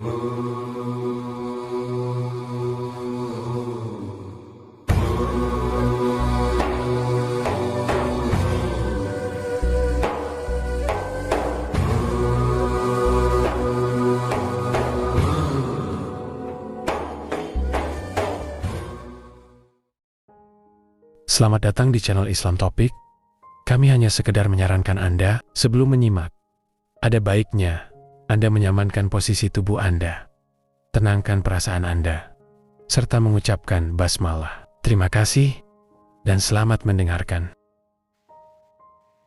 Selamat datang di channel Islam Topik. Kami hanya sekedar menyarankan Anda sebelum menyimak. Ada baiknya Anda menyamankan posisi tubuh Anda, tenangkan perasaan Anda, serta mengucapkan basmalah. Terima kasih dan selamat mendengarkan.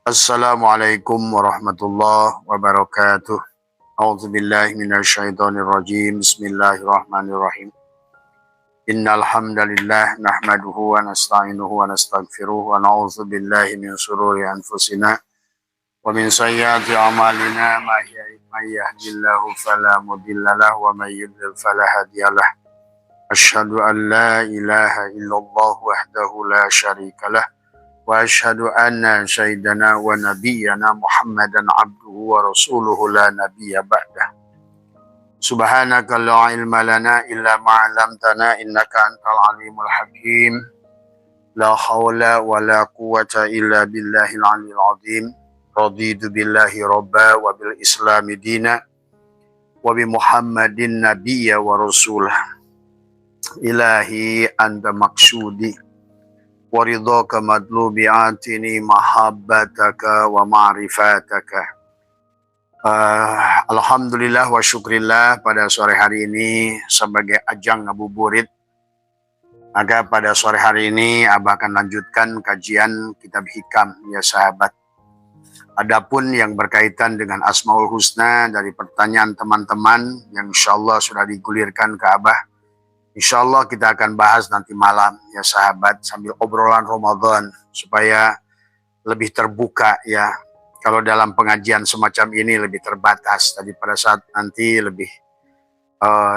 Assalamualaikum warahmatullahi wabarakatuh. A'udzubillahi minasyaitonirrajim. Bismillahirrahmanirrahim. Innal hamdalillah nahmaduhu wa nasta'inuhu wa nastaghfiruh wa na'udzu billahi min shururi anfusina wa min sayyiati a'malina may yahdihillahu fala mudilla lahu wa may yudlil fala hadiyalah. Asyhadu an la ilaha illallah wahdahu la syarikalah wa asyhadu anna sayyidana wa nabiyyana Muhammadan abduhu wa rasuluhu la nabiyya ba'dah. Subhanaka la ilma lana illa ma 'allamtana innaka antal alimul hakim. La haula wa la quwwata illa billahil aliyyil azim. Raditu billahi rabba wa bil islami dina wa bi Muhammadin nabiyya wa rasulah. Ilahi anta maksudi wa ridhaka madlubi atini mahabbataka wa ma'rifataka. Alhamdulillah wa syukrillah, pada sore hari ini sebagai ajang ngabuburit, maka pada sore hari ini Abah akan lanjutkan kajian kitab hikam ya sahabat. Adapun yang berkaitan dengan Asmaul Husna dari pertanyaan teman-teman yang insyaallah sudah digulirkan ke Abah, insyaallah kita akan bahas nanti malam ya sahabat, sambil obrolan Ramadan supaya lebih terbuka ya. Kalau dalam pengajian semacam ini lebih terbatas, tadi pada saat nanti lebih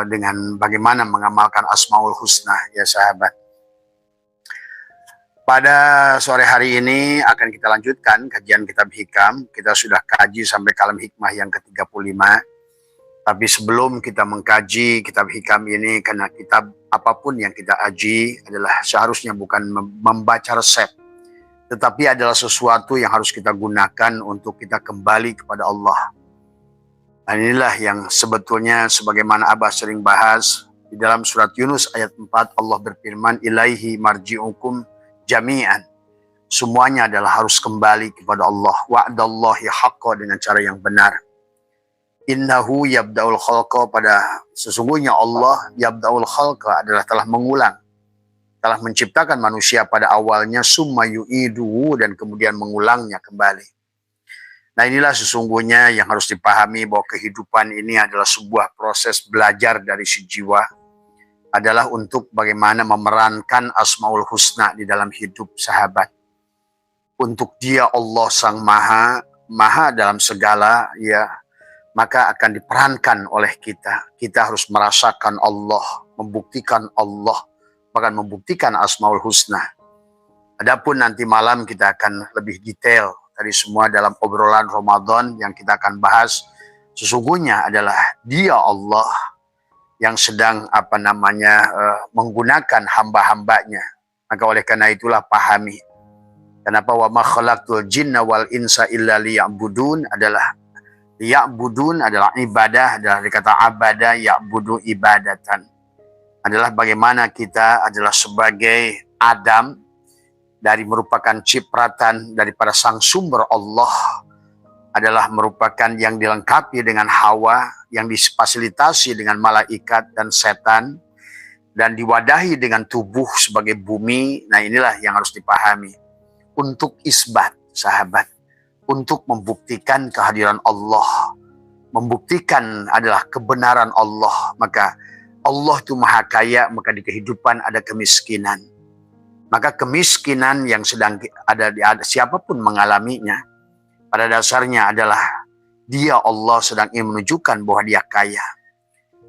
dengan bagaimana mengamalkan Asmaul Husna ya sahabat. Pada sore hari ini akan kita lanjutkan kajian kitab hikam. Kita sudah kaji sampai kalam hikmah yang ke-35. Tapi sebelum kita mengkaji kitab hikam ini, karena kitab apapun yang kita kaji adalah seharusnya bukan membaca resep, tetapi adalah sesuatu yang harus kita gunakan untuk kita kembali kepada Allah. Dan inilah yang sebetulnya sebagaimana Abah sering bahas di dalam surat Yunus ayat 4, Allah berfirman, ilaihi marji'ukum jami'an. Semuanya adalah harus kembali kepada Allah. Wa'dallahi haqqa, dengan cara yang benar. Innahu yabda'ul khalqa, pada sesungguhnya Allah yabda'ul khalqa adalah telah mengulang, telah menciptakan manusia pada awalnya, summa yu'iduhu, dan kemudian mengulangnya kembali. Nah, inilah sesungguhnya yang harus dipahami, bahwa kehidupan ini adalah sebuah proses belajar dari si jiwa, adalah untuk bagaimana memerankan Asmaul Husna di dalam hidup sahabat. Untuk Dia Allah Sang Maha, Maha dalam segala ya, maka akan diperankan oleh kita. Kita harus merasakan Allah, membuktikan Allah, bahkan membuktikan Asmaul Husna. Adapun nanti malam kita akan lebih detail tadi semua dalam obrolan Ramadan yang kita akan bahas. Sesungguhnya adalah Dia Allah yang sedang menggunakan hamba-hambanya. Maka oleh karena itulah pahami. Kenapa wa ma khalaqtul jinna wal insa illa liya'budun, adalah liya'budun adalah ibadah, adalah dikata abada ya'budu ibadatan. Adalah bagaimana kita adalah sebagai Adam, dari merupakan cipratan daripada sang sumber Allah, adalah merupakan yang dilengkapi dengan Hawa, yang difasilitasi dengan malaikat dan setan, dan diwadahi dengan tubuh sebagai bumi. Nah, inilah yang harus dipahami. Untuk isbat sahabat, untuk membuktikan kehadiran Allah, membuktikan adalah kebenaran Allah, maka Allah itu maha kaya, maka di kehidupan ada kemiskinan. Maka kemiskinan yang sedang ada siapapun mengalaminya, pada dasarnya adalah Dia Allah sedang ingin menunjukkan bahwa Dia kaya.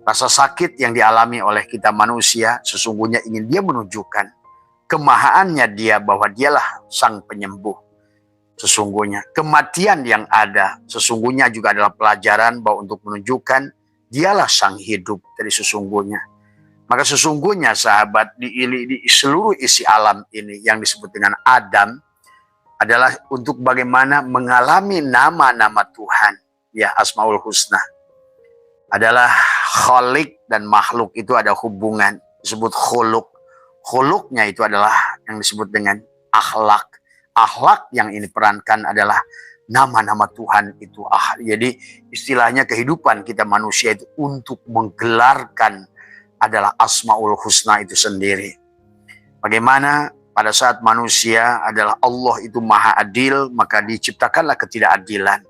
Rasa sakit yang dialami oleh kita manusia sesungguhnya ingin Dia menunjukkan kemahaannya Dia, bahwa Dialah sang penyembuh. Sesungguhnya kematian yang ada sesungguhnya juga adalah pelajaran bahwa untuk menunjukkan Dialah sang hidup dari sesungguhnya. Maka sesungguhnya sahabat di seluruh isi alam ini yang disebut dengan Adam adalah untuk bagaimana mengalami nama-nama Tuhan. Ya, Asmaul Husna. Adalah khalik dan makhluk itu ada hubungan. Disebut khuluk. Khuluknya itu adalah yang disebut dengan akhlak. Akhlak yang ini perankan adalah nama-nama Tuhan itu. Jadi istilahnya kehidupan kita manusia itu untuk menggelarkan adalah Asmaul Husna itu sendiri. Bagaimana pada saat manusia adalah Allah itu maha adil, maka diciptakanlah ketidakadilan.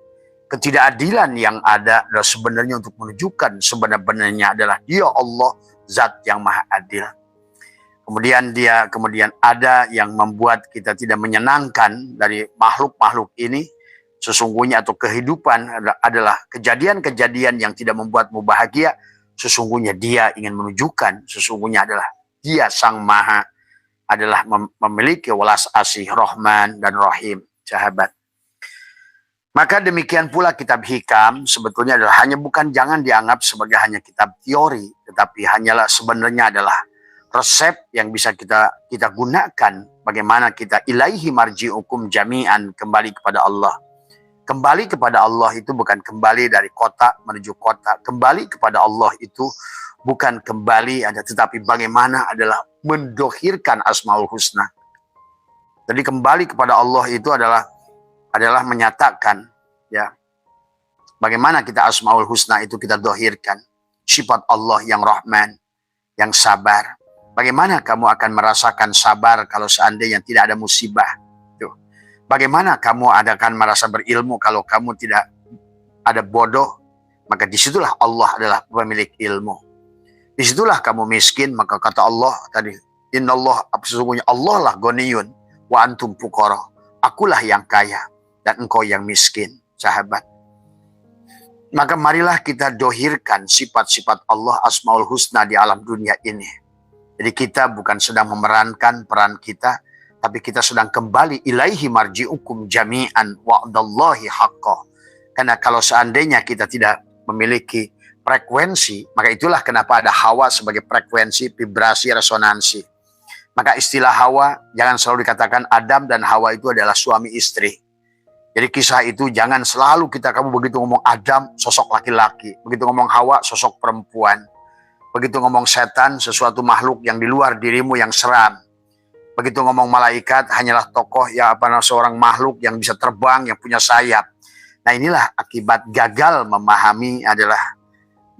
Ketidakadilan yang ada adalah sebenarnya untuk menunjukkan sebenarnya adalah Dia Allah, Zat yang maha adil. Kemudian ada yang membuat kita tidak menyenangkan dari makhluk-makhluk ini. Sesungguhnya atau kehidupan adalah kejadian-kejadian yang tidak membuatmu bahagia. Sesungguhnya Dia ingin menunjukkan, sesungguhnya adalah Dia Sang Maha adalah memiliki welas asih Rahman dan Rahim, sahabat. Maka demikian pula kitab hikam sebetulnya adalah jangan dianggap sebagai hanya kitab teori, tetapi hanyalah sebenarnya adalah resep yang bisa kita gunakan bagaimana kita ilaihi marji'ukum jami'an, kembali kepada Allah. Kembali kepada Allah itu bukan kembali dari kota menuju kota. Kembali kepada Allah itu bukan kembali tetapi bagaimana adalah mendohirkan Asmaul Husna. Jadi kembali kepada Allah itu adalah menyatakan ya bagaimana kita Asmaul Husna itu kita dohirkan. Sifat Allah yang Rahman, yang sabar. Bagaimana kamu akan merasakan sabar kalau seandainya tidak ada musibah? Bagaimana kamu akan merasa berilmu kalau kamu tidak ada bodoh? Maka disitulah Allah adalah pemilik ilmu. Disitulah kamu miskin, maka kata Allah tadi, Innallah, sesungguhnya Allah lah ghaniyun wa antum fuqara. Akulah yang kaya dan engkau yang miskin, sahabat. Maka marilah kita dohirkan sifat-sifat Allah Asmaul Husna di alam dunia ini. Jadi kita bukan sedang memerankan peran kita, tapi kita sedang kembali ilaihi marji'ukum jami'an wa'dallahi haqqah. Karena kalau seandainya kita tidak memiliki frekuensi, maka itulah kenapa ada Hawa sebagai frekuensi, vibrasi, resonansi. Maka istilah Hawa, jangan selalu dikatakan Adam dan Hawa itu adalah suami istri. Jadi kisah itu jangan selalu kamu begitu ngomong Adam, sosok laki-laki. Begitu ngomong Hawa, sosok perempuan. Begitu ngomong setan, sesuatu makhluk yang di luar dirimu yang seram. Begitu ngomong malaikat, hanyalah tokoh seorang makhluk yang bisa terbang, yang punya sayap. Nah inilah akibat gagal memahami adalah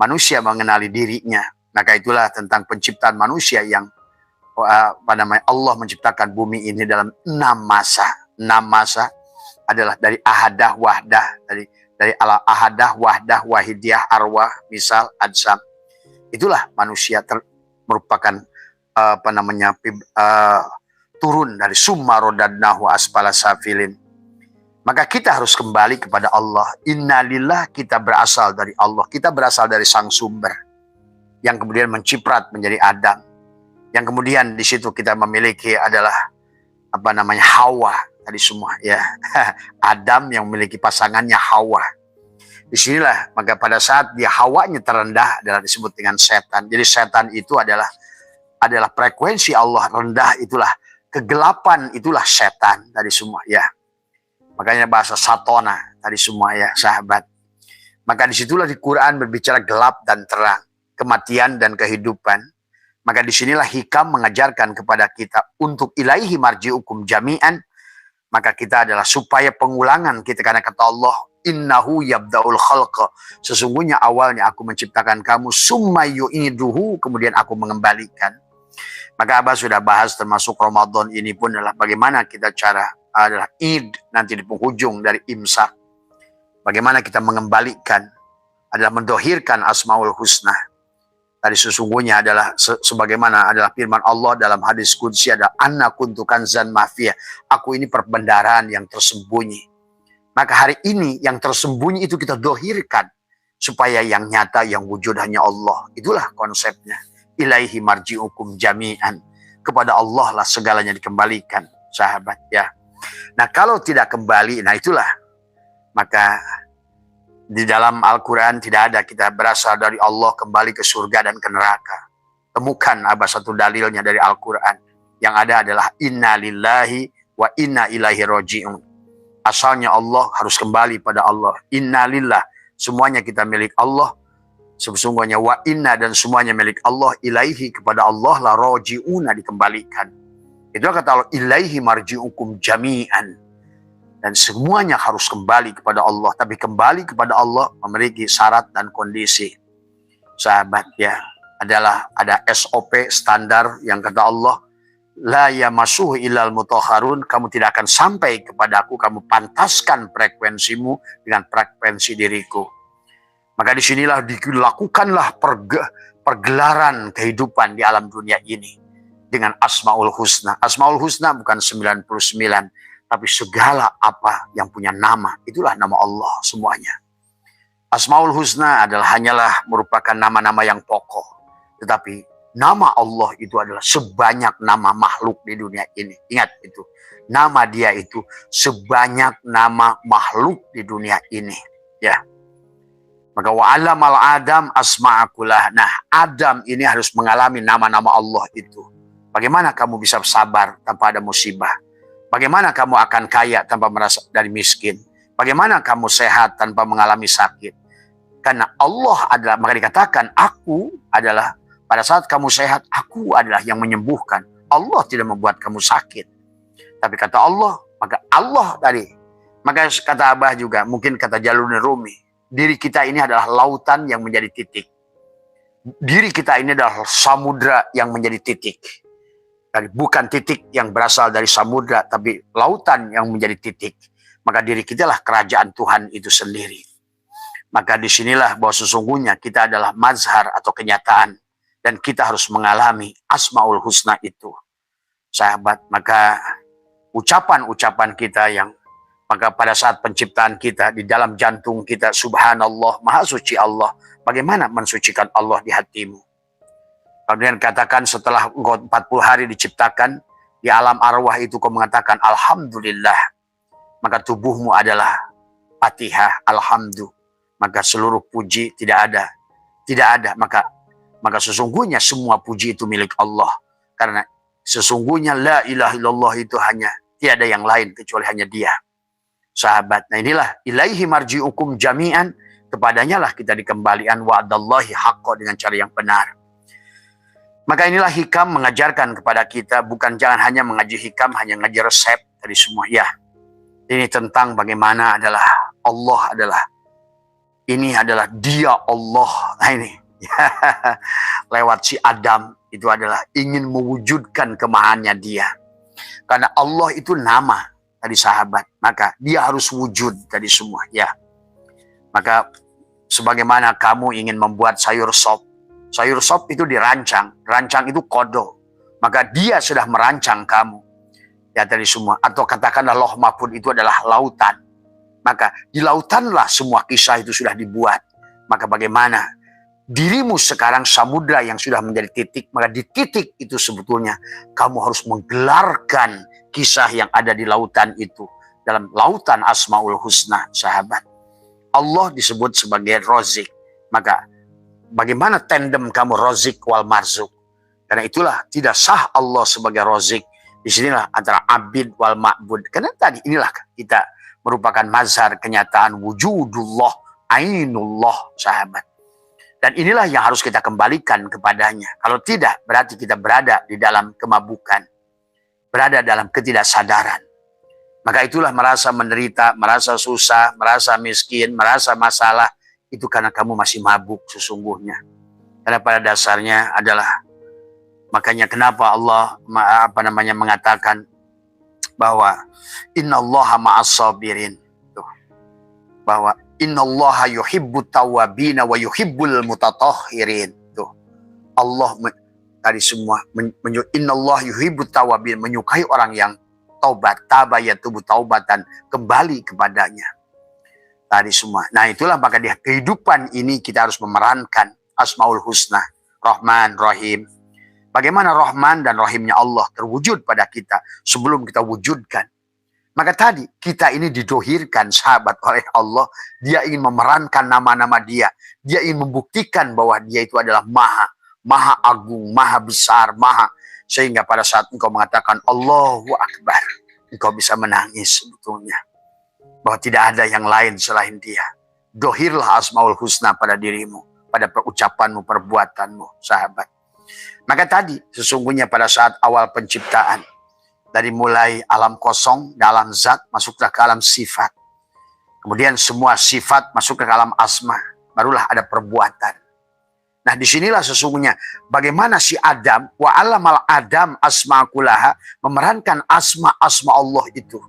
manusia mengenali dirinya. Maka itulah tentang penciptaan manusia yang Allah menciptakan bumi ini dalam 6 masa. 6 masa adalah dari ahadah wahdah, dari ala ahadah wahdah wahidiyah arwah misal adsam. Itulah manusia merupakan turun dari summa rodadnahu asfala safilin. Maka kita harus kembali kepada Allah. Innalillah, kita berasal dari Allah. Kita berasal dari sang sumber yang kemudian menciprat menjadi Adam. Yang kemudian di situ kita memiliki adalah Hawa tadi semua ya. Adam yang memiliki pasangannya Hawa. Disinilah maka pada saat dia Hawanya terendah adalah disebut dengan setan. Jadi setan itu adalah frekuensi Allah rendah, itulah kegelapan, itulah setan tadi semua ya. Makanya bahasa satona tadi semua ya sahabat. Maka disitulah di Quran berbicara gelap dan terang, kematian dan kehidupan. Maka disinilah hikam mengajarkan kepada kita untuk ilaihi marji'ukum jami'an. Maka kita adalah supaya pengulangan kita, karena kata Allah, innahu yabda'ul khalqa. Sesungguhnya awalnya aku menciptakan kamu, summa yu'iduhu, kemudian aku mengembalikan. Maka Abah sudah bahas termasuk Ramadan ini pun adalah bagaimana kita cara adalah Id nanti di penghujung dari Imsak. Bagaimana kita mengembalikan adalah mendohirkan Asmaul Husna. Tadi sesungguhnya adalah sebagaimana adalah firman Allah dalam hadis qudsi, ada anna kuntu kanzan mafiyah. Aku ini perbendaharaan yang tersembunyi. Maka hari ini yang tersembunyi itu kita dohirkan supaya yang nyata, yang wujud hanya Allah. Itulah konsepnya. Ilaihi marji'ukum jami'an. Kepada Allah lah segalanya dikembalikan, sahabat ya. Nah kalau tidak kembali, nah itulah maka Di dalam Al-Quran tidak ada kita berasal dari Allah kembali ke surga dan ke neraka. Temukan satu dalilnya dari Al-Quran. Yang ada adalah inna lillahi wa inna ilaihi roji'un. Asalnya Allah harus kembali pada Allah. Inna lillah, semuanya kita milik Allah. Sesungguhnya wa inna dan semuanya milik Allah. Ilaihi, kepada Allah la roji'una, dikembalikan. Itu kata Allah, ilaihi marji'ukum jami'an. Dan semuanya harus kembali kepada Allah. Tapi kembali kepada Allah memiliki syarat dan kondisi. Sahabat ya, ada SOP standar yang kata Allah, la yamassuhu illal mutahharun, kamu tidak akan sampai kepadaku, kamu pantaskan frekuensimu dengan frekuensi diriku. Maka disinilah dilakukanlah pergelaran kehidupan di alam dunia ini dengan Asmaul Husna. Asmaul Husna bukan 99, tapi segala apa yang punya nama, itulah nama Allah semuanya. Asmaul Husna hanyalah merupakan nama-nama yang pokok. Tetapi nama Allah itu adalah sebanyak nama makhluk di dunia ini. Ingat itu. Nama dia itu sebanyak nama makhluk di dunia ini. Ya. Maka wa'alamal Adam asma'akullah. Nah, Adam ini harus mengalami nama-nama Allah itu. Bagaimana kamu bisa sabar tanpa ada musibah? Bagaimana kamu akan kaya tanpa merasa dari miskin? Bagaimana kamu sehat tanpa mengalami sakit? Karena Allah adalah, maka dikatakan, aku adalah, pada saat kamu sehat, aku adalah yang menyembuhkan. Allah tidak membuat kamu sakit. Tapi kata Allah, maka Allah tadi, maka kata Abah juga, mungkin kata Jalaluddin Rumi, diri kita ini adalah lautan yang menjadi titik. Diri kita ini adalah samudra yang menjadi titik. Bukan titik yang berasal dari samudra, tapi lautan yang menjadi titik. Maka diri kita lah kerajaan Tuhan itu sendiri. Maka disinilah bahwa sesungguhnya kita adalah mazhar atau kenyataan. Dan kita harus mengalami Asmaul Husna itu. Sahabat, maka ucapan-ucapan kita yang, maka pada saat penciptaan kita, di dalam jantung kita, subhanallah, maha suci Allah. Bagaimana mensucikan Allah di hatimu? Kemudian katakan setelah engkau 40 hari diciptakan, di alam arwah itu kau mengatakan alhamdulillah. Maka tubuhmu adalah Fatihah, alhamdulillah. Maka seluruh puji tidak ada. Tidak ada. Maka sesungguhnya semua puji itu milik Allah. Karena sesungguhnya la ilaha illallah itu hanya, tiada yang lain kecuali hanya dia. Sahabat, nah inilah ilaihi marji'ukum jami'an, kepadanya lah kita dikembalikan, wa'adallahi haqqa, dengan cara yang benar. Maka inilah hikam mengajarkan kepada kita, bukan jangan hanya mengaji hikam, hanya ngaji resep dari semua. Ya, ini tentang bagaimana Allah ini adalah dia Allah. Nah ini, lewat si Adam, itu adalah ingin mewujudkan kemahannya dia. Karena Allah itu nama tadi sahabat, maka dia harus wujud tadi semua. Ya, maka sebagaimana kamu ingin membuat sayur sop, sayur sop itu dirancang. Rancang itu kodo. Maka dia sudah merancang kamu. Ya tadi semua. Atau katakanlah Lauh Mahfuz itu adalah lautan. Maka di lautanlah semua kisah itu sudah dibuat. Maka bagaimana dirimu sekarang samudra yang sudah menjadi titik. Maka di titik itu sebetulnya kamu harus menggelarkan kisah yang ada di lautan itu. Dalam lautan Asmaul Husna, sahabat. Allah disebut sebagai Rozik. Maka bagaimana tandem kamu Rozik wal Marzuk? Karena itulah tidak sah Allah sebagai Rozik. Disinilah antara abid wal ma'bud. Karena tadi inilah kita merupakan mazhar kenyataan wujudullah, ainullah, sahabat. Dan inilah yang harus kita kembalikan kepadanya. Kalau tidak, berarti kita berada di dalam kemabukan. Berada dalam ketidaksadaran. Maka itulah merasa menderita, merasa susah, merasa miskin, merasa masalah. Itu karena kamu masih mabuk sesungguhnya. Karena pada dasarnya adalah, makanya kenapa Allah mengatakan bahwa innallaha ma'as sabirin. Bahwa innallaha yuhibbut tawwabina wa yuhibbul mutatahhirin. Allah tadi semua innallaha yuhibbut tawwabin, menyukai orang yang taubat, tabayatubu taubatan, kembali kepadanya. Tadi semua. Nah itulah maka di kehidupan ini kita harus memerankan Asmaul Husna, Rahman, Rahim. Bagaimana Rahman dan Rahimnya Allah terwujud pada kita sebelum kita wujudkan. Maka tadi kita ini didohirkan sahabat oleh Allah. Dia ingin memerankan nama-nama dia. Dia ingin membuktikan bahwa dia itu adalah maha agung, maha besar, sehingga pada saat engkau mengatakan Allahu Akbar, engkau bisa menangis sebetulnya. Bahwa tidak ada yang lain selain dia. Dohirlah Asmaul Husna pada dirimu, pada ucapanmu, perbuatanmu, sahabat. Maka tadi sesungguhnya pada saat awal penciptaan, dari mulai alam kosong, dalam zat, masuklah ke alam sifat. Kemudian semua sifat masuk ke alam asma. Barulah ada perbuatan. Nah disinilah sesungguhnya bagaimana si Adam, wa alamal Adam asma kulaha, memerankan asma-asma Allah itu.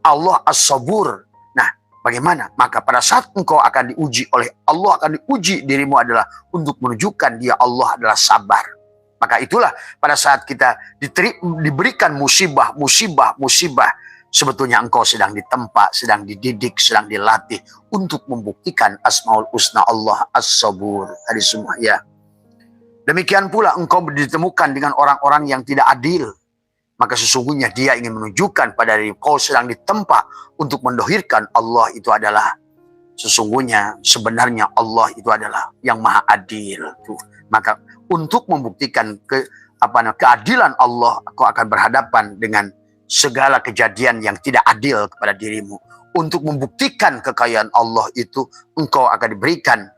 Allah as-sabur. Nah bagaimana? Maka pada saat engkau akan diuji oleh Allah, akan diuji dirimu adalah untuk menunjukkan dia Allah adalah sabar. Maka itulah pada saat kita diberikan musibah, sebetulnya engkau sedang ditempa, sedang dididik, sedang dilatih untuk membuktikan Asmaul Husna Allah As-Sabur. Tadi semua ya. Demikian pula engkau ditemukan dengan orang-orang yang tidak adil. Maka sesungguhnya dia ingin menunjukkan pada diri kau sedang ditempa untuk mendohirkan Allah itu adalah sesungguhnya sebenarnya Allah itu adalah yang maha adil. Tuh. Maka untuk membuktikan keadilan Allah, kau akan berhadapan dengan segala kejadian yang tidak adil kepada dirimu. Untuk membuktikan kekayaan Allah itu, engkau akan diberikan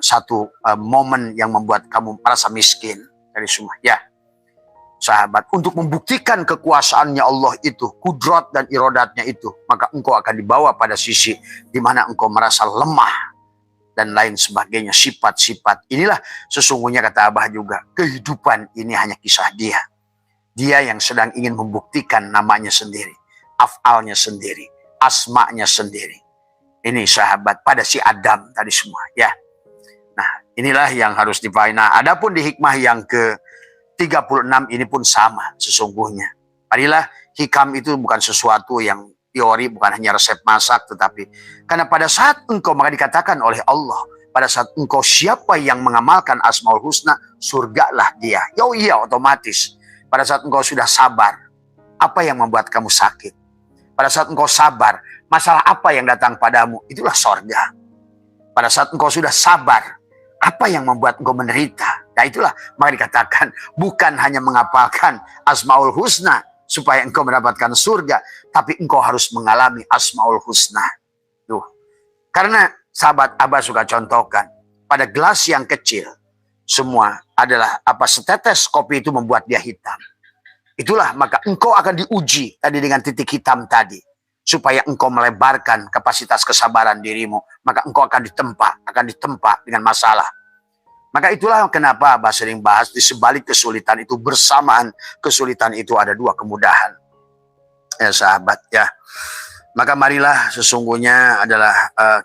satu momen yang membuat kamu merasa miskin dari semua. Ya, sahabat, untuk membuktikan kekuasaannya Allah itu, kudrat dan irodatnya itu, maka engkau akan dibawa pada sisi di mana engkau merasa lemah dan lain sebagainya, sifat-sifat. Inilah sesungguhnya kata Abah juga, kehidupan ini hanya kisah dia. Dia yang sedang ingin membuktikan namanya sendiri, af'alnya sendiri, asma'nya sendiri. Ini sahabat pada si Adam tadi semua ya. Nah, inilah yang harus dipahami. Nah, adapun di hikmah yang ke-36 ini pun sama sesungguhnya. Marilah hikam itu bukan sesuatu yang teori, bukan hanya resep masak, tetapi karena pada saat engkau, maka dikatakan oleh Allah, pada saat engkau siapa yang mengamalkan Asmaul Husna, surgalah dia. Iya, otomatis. Pada saat engkau sudah sabar, apa yang membuat kamu sakit? Pada saat engkau sabar, masalah apa yang datang padamu, itulah surga. Pada saat engkau sudah sabar, apa yang membuat engkau menderita? Nah itulah, maka dikatakan bukan hanya menghafalkan Asmaul Husna supaya engkau mendapatkan surga, tapi engkau harus mengalami Asmaul Husna. Tuh. Karena sahabat Abah suka contohkan, pada gelas yang kecil, semua adalah setetes kopi itu membuat dia hitam. Itulah maka engkau akan diuji tadi dengan titik hitam tadi, supaya engkau melebarkan kapasitas kesabaran dirimu, maka engkau akan ditempa dengan masalah. Maka itulah kenapa Abah sering bahas di sebalik kesulitan itu, bersamaan kesulitan itu ada dua kemudahan. Ya sahabat ya. Maka marilah sesungguhnya adalah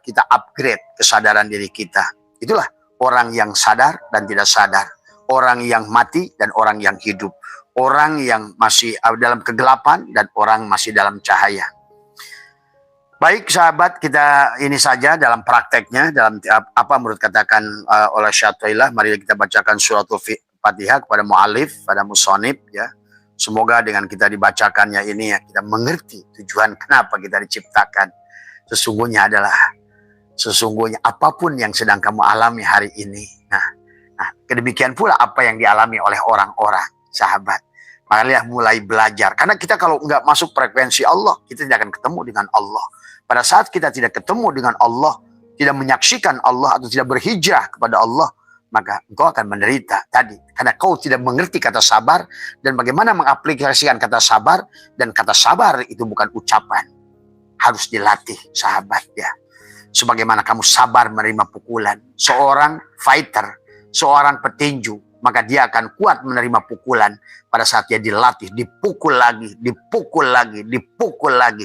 kita upgrade kesadaran diri kita. Itulah orang yang sadar dan tidak sadar. Orang yang mati dan orang yang hidup. Orang yang masih dalam kegelapan dan orang masih dalam cahaya. Baik sahabat, kita ini saja dalam prakteknya, dalam apa menurut katakan oleh Syaikhullah. Mari kita bacakan suratul Fatihah kepada mu'alif, pada musonib ya. Semoga dengan kita dibacakannya ini ya, kita mengerti tujuan kenapa kita diciptakan. Sesungguhnya apapun yang sedang kamu alami hari ini. Nah, kedemikian pula apa yang dialami oleh orang-orang, sahabat. Marilah mulai belajar. Karena kita kalau nggak masuk frekuensi Allah, kita tidak akan ketemu dengan Allah. Pada saat kita tidak ketemu dengan Allah, tidak menyaksikan Allah atau tidak berhijrah kepada Allah, maka engkau akan menderita tadi. Karena kau tidak mengerti kata sabar dan bagaimana mengaplikasikan kata sabar. Dan kata sabar itu bukan ucapan. Harus dilatih sahabat ya. Sebagaimana kamu sabar menerima pukulan. Seorang fighter, seorang petinju, maka dia akan kuat menerima pukulan pada saat dia dilatih, dipukul lagi, dipukul lagi, dipukul lagi.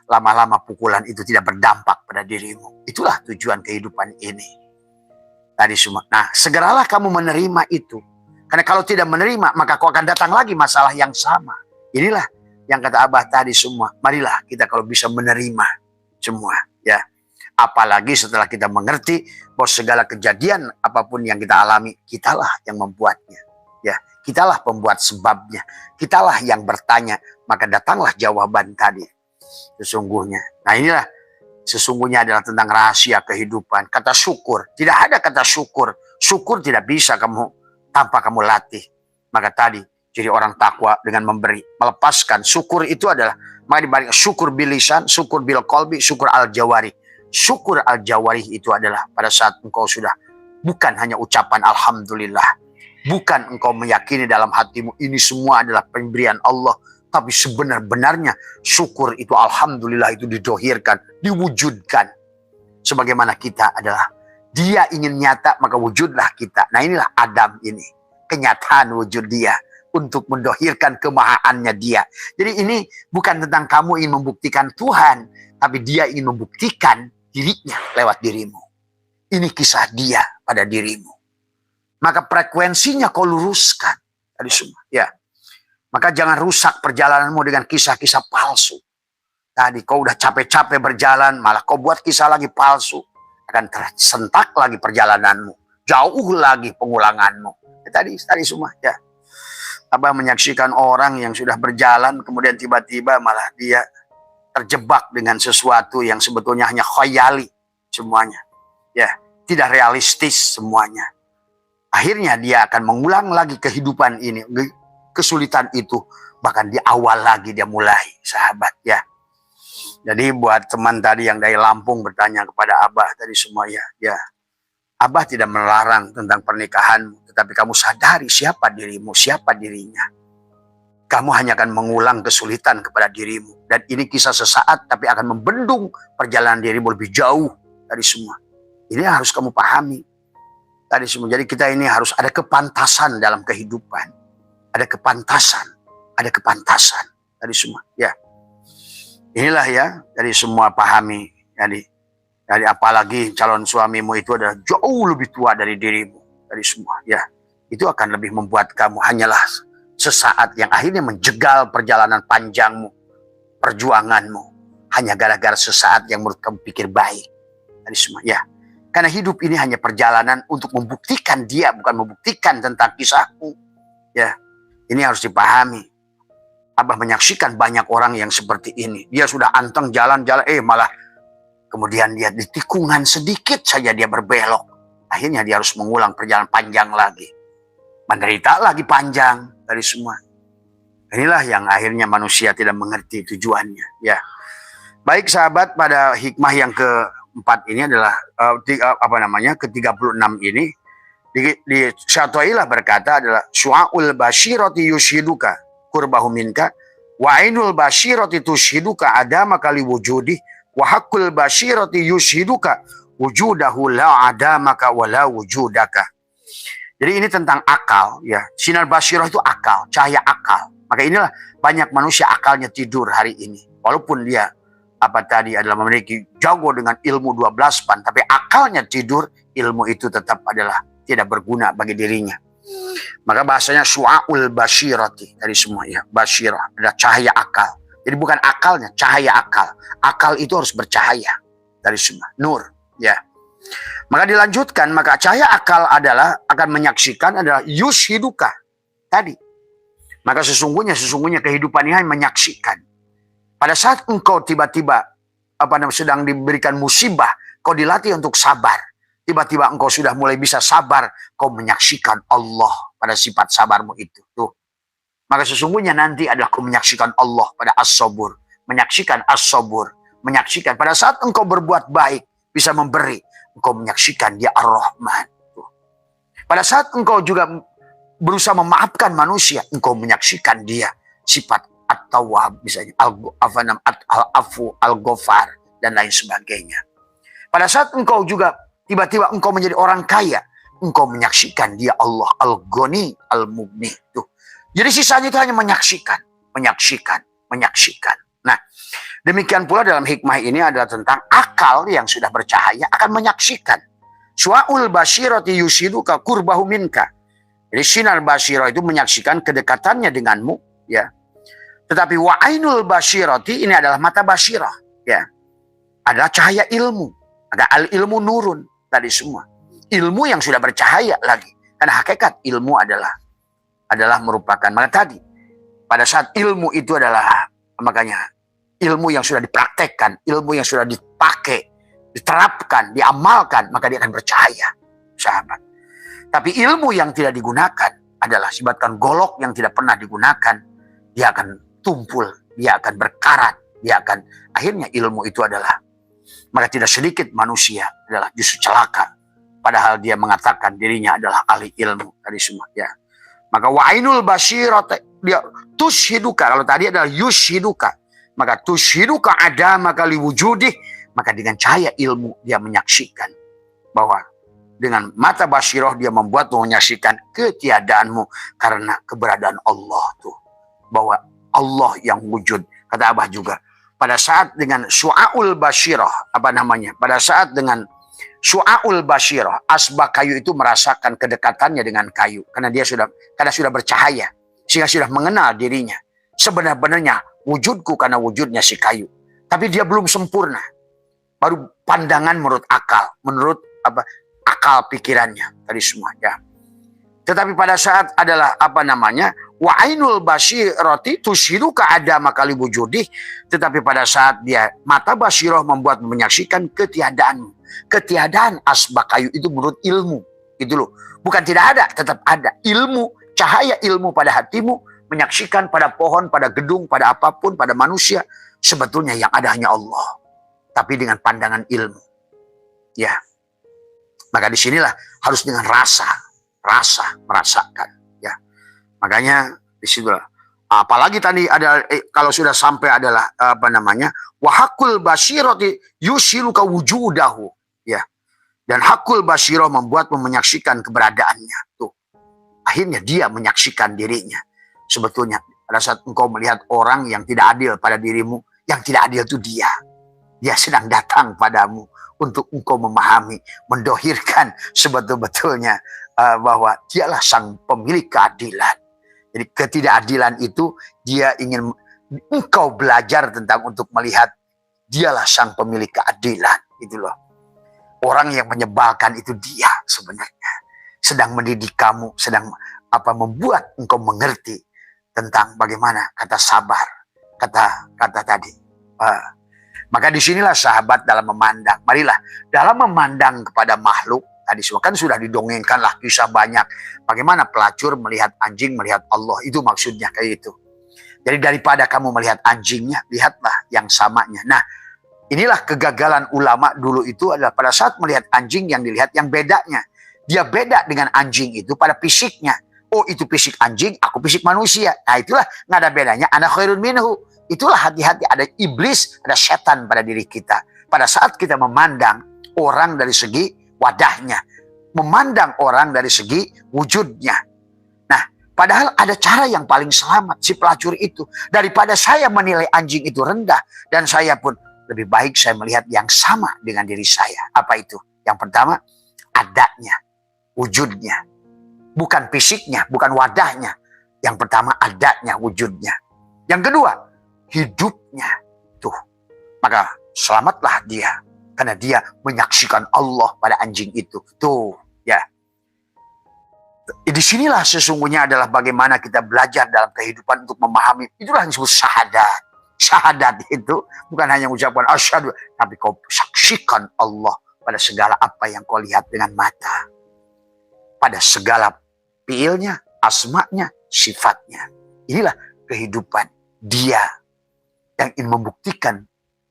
Lama-lama pukulan itu tidak berdampak pada dirimu. Itulah tujuan kehidupan ini. Tadi semua. Nah, segeralah kamu menerima itu. Karena kalau tidak menerima, maka kau akan datang lagi masalah yang sama. Inilah yang kata Abah tadi semua. Marilah kita kalau bisa menerima semua. Ya. Apalagi setelah kita mengerti bahwa segala kejadian apapun yang kita alami, kitalah yang membuatnya. Ya, kitalah pembuat sebabnya. Kitalah yang bertanya, maka datanglah jawaban tadi. Sesungguhnya. Nah inilah sesungguhnya adalah tentang rahasia kehidupan. Kata syukur. Tidak ada kata syukur. Syukur tidak bisa kamu tanpa kamu latih. Maka tadi jadi orang takwa dengan memberi, melepaskan. Syukur itu adalah, maka dibalik syukur bilisan, syukur bil qalbi, syukur al jawari. Syukur al jawari itu adalah pada saat engkau sudah bukan hanya ucapan alhamdulillah, bukan engkau meyakini dalam hatimu ini semua adalah pemberian Allah, tapi sebenar-benarnya syukur itu alhamdulillah itu didohirkan, diwujudkan. Sebagaimana kita adalah dia ingin nyata maka wujudlah kita. Nah inilah Adam ini, kenyataan wujud dia untuk mendohirkan kemahaannya dia. Jadi ini bukan tentang kamu ingin membuktikan Tuhan, tapi dia ingin membuktikan dirinya lewat dirimu. Ini kisah dia pada dirimu. Maka frekuensinya kau luruskan tadi semua. Ya. Maka jangan rusak perjalananmu dengan kisah-kisah palsu. Tadi kau udah capek-capek berjalan, malah kau buat kisah lagi palsu. Akan tersentak lagi perjalananmu. Jauh lagi pengulanganmu. Ya, tadi semua. Ya. Abah menyaksikan orang yang sudah berjalan, kemudian tiba-tiba malah dia terjebak dengan sesuatu yang sebetulnya hanya khayali semuanya. Ya, tidak realistis semuanya. Akhirnya dia akan mengulang lagi kehidupan ini, kesulitan itu, bahkan di awal lagi dia mulai, sahabat ya. Jadi buat teman tadi yang dari Lampung bertanya kepada Abah tadi semua ya, Abah tidak melarang tentang pernikahanmu, tetapi kamu sadari siapa dirimu, siapa dirinya. Kamu hanya akan mengulang kesulitan kepada dirimu. Dan ini kisah sesaat, tapi akan membendung perjalanan dirimu lebih jauh dari semua. Ini harus kamu pahami. Tadi semua. Jadi kita ini harus ada kepantasan dalam kehidupan. Ada kepantasan. Ada kepantasan. Tadi semua. Ya. Inilah ya. Dari semua pahami. Jadi apalagi calon suamimu itu adalah jauh lebih tua dari dirimu. Dari semua. Ya. Itu akan lebih membuat kamu hanyalah sesaat yang akhirnya menjegal perjalanan panjangmu, perjuanganmu, hanya gara-gara sesaat yang menurut kamu pikir baik. Tadi semua, ya. Karena hidup ini hanya perjalanan untuk membuktikan dia, bukan membuktikan tentang kisahmu. Ya, ini harus dipahami. Abah menyaksikan banyak orang yang seperti ini. Dia sudah anteng jalan-jalan, malah kemudian dia di tikungan sedikit saja dia berbelok. Akhirnya dia harus mengulang perjalanan panjang lagi. Menderita lagi panjang. Dari semua. Inilah yang akhirnya manusia tidak mengerti tujuannya. Ya, baik sahabat, pada hikmah yang keempat ini adalah ke-36 ini di Syatoilah berkata adalah syu'aul basyirati yushiduka kurbahu minka wa ainul basyirati tushiduka adama kali wujudi wa haqqul basyirati yushiduka wujudahu la adamaka wa la wujudaka. Jadi ini tentang akal, ya. Sinar basyirah itu akal, cahaya akal. Maka inilah banyak manusia akalnya tidur hari ini. Walaupun dia adalah memiliki jago dengan ilmu 12 pan, tapi akalnya tidur, ilmu itu tetap adalah tidak berguna bagi dirinya. Maka bahasanya syu'aul basyirati dari semua ya. Basyirah adalah cahaya akal. Jadi bukan akalnya, cahaya akal. Akal itu harus bercahaya dari semua, nur, ya. Maka dilanjutkan, maka cahaya akal adalah akan menyaksikan adalah yushiduka tadi. Maka sesungguhnya kehidupan ini hanya menyaksikan. Pada saat engkau tiba-tiba sedang diberikan musibah, kau dilatih untuk sabar. Tiba-tiba engkau sudah mulai bisa sabar, kau menyaksikan Allah pada sifat sabarmu itu. Tuh. Maka sesungguhnya nanti adalah kau menyaksikan Allah pada as-sabur, menyaksikan as-sabur, menyaksikan pada saat engkau berbuat baik, bisa memberi. Engkau menyaksikan dia Ar-Rahman. Pada saat engkau juga berusaha memaafkan manusia, engkau menyaksikan dia sifat At-Tawwab, misalnya Al-Afu, Al-Ghafar, dan lain sebagainya. Pada saat engkau juga tiba-tiba engkau menjadi orang kaya, engkau menyaksikan dia Allah Al-Ghani, Al-Mughni. Jadi sisanya itu hanya menyaksikan. Nah, demikian pula dalam hikmah ini adalah tentang akal yang sudah bercahaya akan menyaksikan. Syu'aul basyirati yushiduka kurbahu minka. Jadi sinar basyirah itu menyaksikan kedekatannya denganmu, ya. Tetapi wa'ainul basyirati ini adalah mata basyirah, ya. Adalah cahaya ilmu. Maka al-ilmu nurun tadi semua. Ilmu yang sudah bercahaya lagi. Karena hakikat ilmu adalah adalah merupakan, maka tadi pada saat ilmu itu adalah, makanya ilmu yang sudah dipraktekkan, ilmu yang sudah dipakai, diterapkan, diamalkan, maka dia akan percaya, sahabat. Tapi ilmu yang tidak digunakan adalah sifatkan golok yang tidak pernah digunakan, dia akan tumpul, dia akan berkarat, dia akan, akhirnya ilmu itu adalah, maka tidak sedikit manusia adalah justru celaka, padahal dia mengatakan dirinya adalah ahli ilmu tadi semua, ya. Maka wa'inul basyirat, dia tushiduka, kalau tadi adalah yushiduka, maka tushiduka ada maka liwujudih, maka dengan cahaya ilmu dia menyaksikan bahwa dengan mata basyiroh dia membuat menyaksikan ketiadaanmu karena keberadaan Allah tuh, bahwa Allah yang wujud. Kata Abah juga, pada saat dengan syu'aul basyiroh, apa namanya, pada saat dengan syu'aul basyiroh, asbak kayu itu merasakan kedekatannya dengan kayu karena dia sudah bercahaya, sehingga sudah mengenal dirinya. Sebenarnya wujudku karena wujudnya si kayu, tapi dia belum sempurna. Baru pandangan menurut akal, menurut akal pikirannya tadi semua, ya. Tetapi pada saat adalah apa namanya, wa ainul basyirati tushiruka adama kali wujudih, tetapi pada saat dia mata basyiroh membuat menyaksikan ketiadaan asbak kayu itu menurut ilmu, itu loh. Bukan tidak ada, tetap ada ilmu, cahaya ilmu pada hatimu menyaksikan pada pohon, pada gedung, pada apapun, pada manusia, sebetulnya yang ada hanya Allah, tapi dengan pandangan ilmu, ya. Maka disinilah harus dengan rasa merasakan, ya. Makanya disitulah, apalagi tadi ada kalau sudah sampai adalah apa namanya, wahakul basyirati yusiluka wujudahu, ya. Dan hakul basyiroh membuat menyaksikan keberadaannya tuh. Akhirnya dia menyaksikan dirinya. Sebetulnya pada saat engkau melihat orang yang tidak adil pada dirimu, yang tidak adil itu dia sedang datang padamu untuk engkau memahami, mendohirkan sebetul-betulnya bahwa dialah sang pemilik keadilan. Jadi ketidakadilan itu dia ingin engkau belajar tentang untuk melihat dialah sang pemilik keadilan, itu loh. Orang yang menyebalkan itu dia sebenarnya sedang mendidik kamu, sedang membuat engkau mengerti tentang bagaimana kata sabar, kata tadi. Maka disinilah sahabat dalam memandang. Marilah dalam memandang kepada makhluk tadi semua kan sudah didongengkan lah kisah banyak. Bagaimana pelacur melihat anjing, melihat Allah, itu maksudnya kayak itu. Jadi daripada kamu melihat anjingnya, lihatlah yang samanya. Nah, inilah kegagalan ulama dulu itu adalah pada saat melihat anjing yang dilihat yang bedanya. Dia beda dengan anjing itu pada fisiknya. Oh, itu fisik anjing, aku fisik manusia. Nah, itulah nggak ada bedanya. Ana khairun minhu. Itulah hati-hati, ada iblis, ada setan pada diri kita. Pada saat kita memandang orang dari segi wadahnya, memandang orang dari segi wujudnya. Nah, padahal ada cara yang paling selamat si pelacur itu. Daripada saya menilai anjing itu rendah, dan saya pun lebih baik saya melihat yang sama dengan diri saya. Apa itu? Yang pertama, adanya, wujudnya. Bukan fisiknya, bukan wadahnya. Yang pertama, adanya, wujudnya. Yang kedua, hidupnya. Tuh. Maka selamatlah dia. Karena dia menyaksikan Allah pada anjing itu. Tuh, ya. Di sinilah sesungguhnya adalah bagaimana kita belajar dalam kehidupan untuk memahami. Itulah yang disebut syahadat. Syahadat itu bukan hanya ucapan asyhadu, tapi kau saksikan Allah pada segala apa yang kau lihat dengan mata. Pada segala fiilnya, asma'nya, sifatnya. Inilah kehidupan dia yang ingin membuktikan